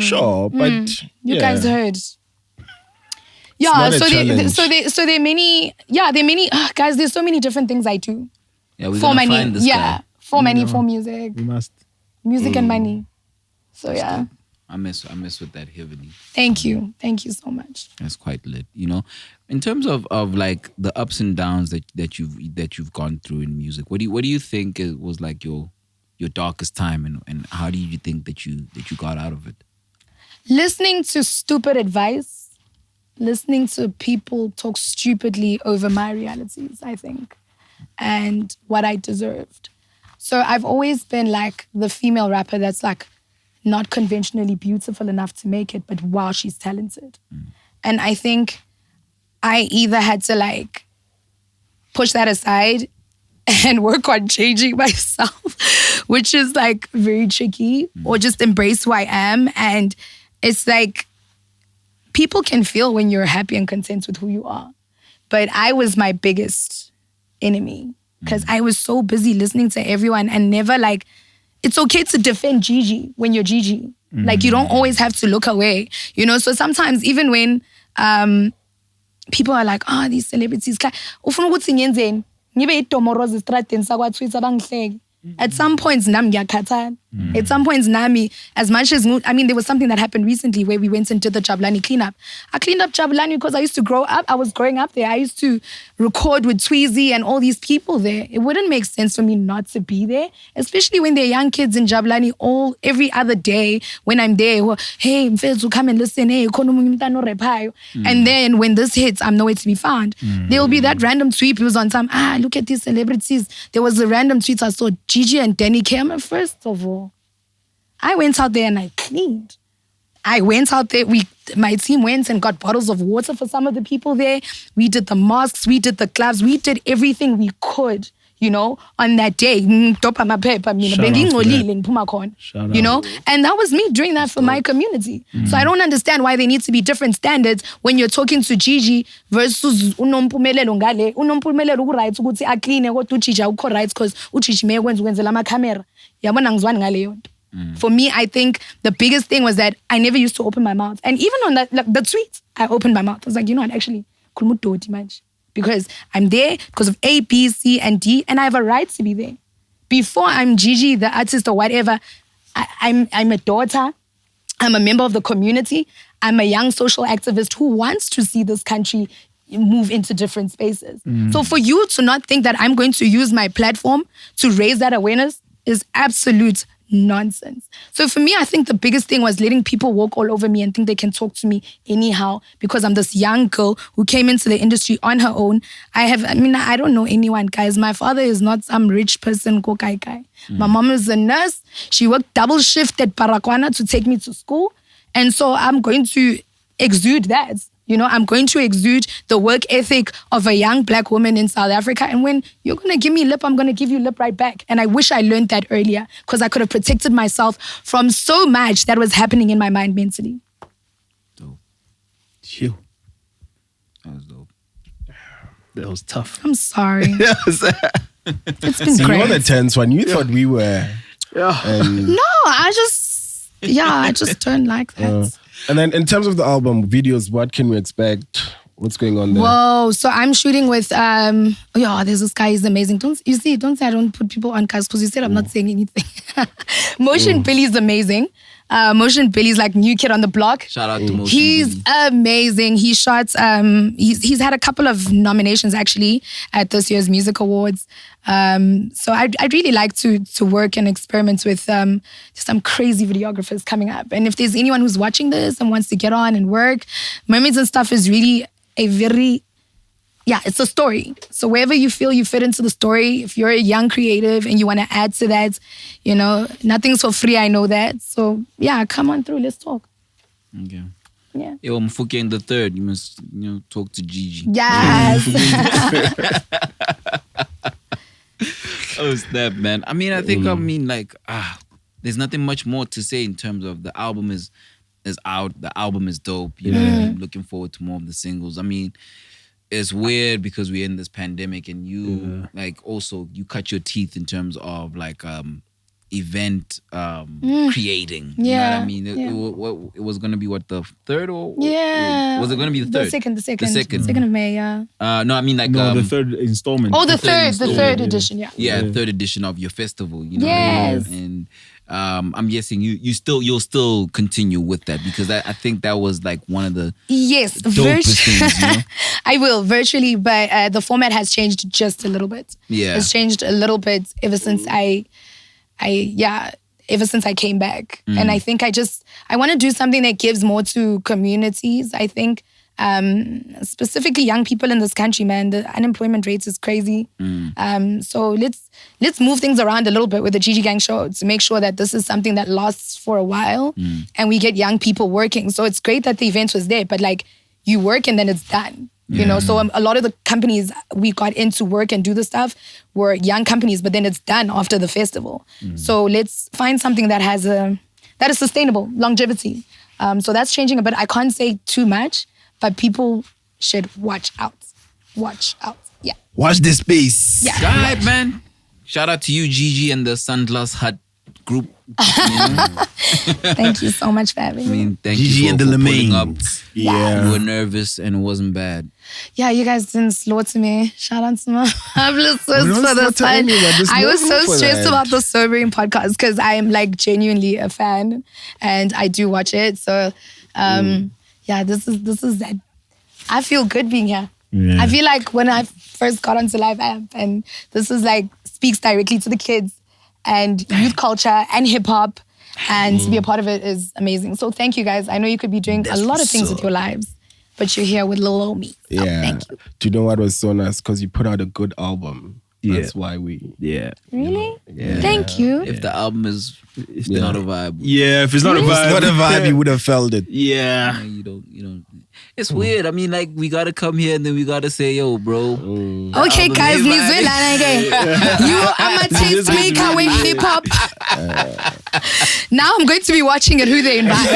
sure, but you guys heard. Yeah, so there are many. Guys, there's so many different things I do. Yeah, we're for gonna money. find this guy. For money, for music. We must. Music and money. So yeah. I mess with that heavily. Thank you so much. That's quite lit. In terms of like the ups and downs that you've gone through in music, what do you think was like your darkest time, and how do you think that you got out of it? Listening to stupid advice, listening to people talk stupidly over my realities, I think, and what I deserved. So I've always been like the female rapper that's like not conventionally beautiful enough to make it, but wow, she's talented. And I think I either had to like push that aside and work on changing myself, which is like very tricky, or just embrace who I am. And it's like, people can feel when you're happy and content with who you are. But I was my biggest enemy because I was so busy listening to everyone and never like, it's okay to defend Gigi when you're Gigi. Like, you don't always have to look away, So sometimes even when people are like, these celebrities, at some points, at some points, Nami, as much as, there was something that happened recently where we went and did the Jabulani cleanup. I cleaned up Jabulani because I was growing up there. I used to record with Tweezy and all these people there. It wouldn't make sense for me not to be there, especially when there are young kids in Jabulani every other day when I'm there. Hey, Mfethu, come and listen. Hey, and then when this hits, I'm nowhere to be found. There will be that random tweet who's on some, look at these celebrities. There was a random tweet I saw, Gigi and Danny came. First of all, I went out there and I cleaned. I went out there, my team went and got bottles of water for some of the people there. We did the masks, we did the gloves, we did everything we could, on that day. And that was me doing that for my community. So I don't understand why there needs to be different standards when you're talking to Gigi versus unompumelelo ngale. Unompumelelo rights ukuthi aclean kodwa uGigi awukho rights because uGigi mekwenza lama camera. Yabona ngizwani ngale yonto. For me, I think the biggest thing was that I never used to open my mouth. And even on that, like, the tweet, I opened my mouth. I was like, you know what, actually, because I'm there because of A, B, C, and D, and I have a right to be there. Before I'm Gigi, the artist or whatever, I'm a daughter, I'm a member of the community, I'm a young social activist who wants to see this country move into different spaces. So for you to not think that I'm going to use my platform to raise that awareness is absolute nonsense. So for me, I think the biggest thing was letting people walk all over me and think they can talk to me anyhow because I'm this young girl who came into the industry on her own. I don't know anyone, guys. My father is not some rich person, go kai kai. My mom is a nurse. She worked double shift at Parakwana to take me to school. And so I'm going to exude that. I'm going to exude the work ethic of a young black woman in South Africa. And when you're going to give me lip, I'm going to give you lip right back. And I wish I learned that earlier because I could have protected myself from so much that was happening in my mind mentally. Dope. Phew. That was dope. That was tough. I'm sorry. It's been great. great. You're the tense one. You thought we were. Yeah. No, I just don't like that. And then in terms of the album videos, what can we expect? What's going on there? Whoa, so I'm shooting with, there's this guy, he's amazing. Don't say I don't put people on cast because you said I'm not saying anything. Motion Billy is amazing. Motion Billy's like new kid on the block. Shout out to Motion He's Billy. amazing. He shot, he's had a couple of nominations actually at this year's Music Awards. So I'd really like to work and experiment with some crazy videographers coming up. And if there's anyone who's watching this and wants to get on and work, Mermaids and Stuff is really a very, it's a story. So wherever you feel you fit into the story, if you're a young creative and you want to add to that, nothing's for free, I know that. So come on through, let's talk. Okay. Yeah. Yo, Mfuke the third, you must, talk to Gigi. Yes. Oh, snap, man. I mean, I think, there's nothing much more to say in terms of the album is out. The album is dope. I'm looking forward to more of the singles. I mean, it's weird because we're in this pandemic and you also you cut your teeth in terms of event creating. You know what I mean? It was gonna be what, the third or was it gonna be the third? The second of May, no, I mean the third installment. Oh, the third edition, third edition of your festival, Yes. And I'm guessing you'll still continue with that because I think that was one of the dopest things, I will virtually, but the format has changed just a little bit. Yeah, it's changed a little bit ever since ever since I came back. And I think I want to do something that gives more to communities. I think specifically young people in this country, man, the unemployment rates is crazy. So let's move things around a little bit with the Gigi Gang show to make sure that this is something that lasts for a while and we get young people working. So it's great that the event was there, but you work and then it's done. So a lot of the companies we got into work and do the stuff were young companies, but then it's done after the festival. So let's find something that has that is sustainable, longevity. So that's changing a bit. I can't say too much, but people should watch out. Watch out. Yeah. Watch this space. Yeah. All right, man. Shout out to you, Gigi, and the Sunglass Hut group. Thank you so much for having me. Thank Gigi you and for the pulling LaMayne. up. Yeah. You were nervous and it wasn't bad. Yeah, you guys didn't slaughter me. Shout out to my publicist We don't for this slaughter one. anyone. There's I no was room so for stressed that. about the Sobering podcast because I am genuinely a fan and I do watch it. So this is that. I feel good being here. Yeah. I feel like when I first got onto Live App and this is speaks directly to the kids and youth culture and hip hop and to be a part of it is amazing. So thank you guys. I know you could be doing a lot of things with your lives, but you're here with little old me. So thank you. Do you know what was so nice? Because you put out a good album. Yeah. That's why we... Yeah. Really? Yeah. Thank you. If the album is not a vibe, Yeah, if it's not a If vibe. it's not a vibe, you would have felt it. Yeah. you don't. It's weird. I mean, we gotta come here and then we gotta say, yo, bro. Okay, guys, album is Nizwelana again. You are my tastemaker with hip hop. Now I'm going to be watching it, who they invite.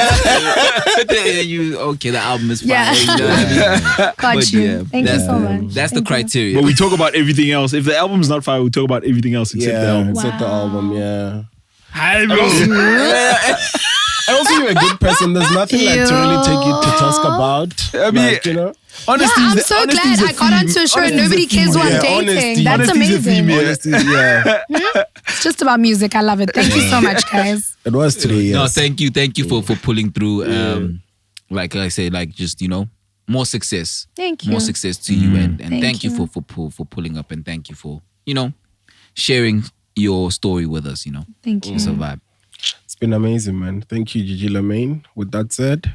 The album is fine. Yeah. You know what I mean? Got But you. yeah, Thank you so much. That's the Thank you. criteria. But we talk about everything else. If the album's not fire, we talk about everything else except the album. except the album, yeah. Hi, bro. I also you're a good person. There's nothing to really take you to task about. I mean, Honesty I'm so glad I got onto a show and nobody cares who I'm dating. That's amazing. Honesty, yeah. It's just about music. I love it. Thank you so much, guys. It was today, yes. No, thank you for pulling through. Like I say, just more success. Thank you. More success to you, and thank you you. for pulling up, and thank you for sharing your story with us. Thank you. It's a vibe. It's been amazing, man. Thank you, Gigi LaMayne. With that said,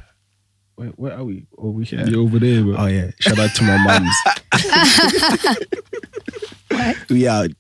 where are we? Oh, we here. You're over there, bro. Oh yeah. Shout out to my moms. We out.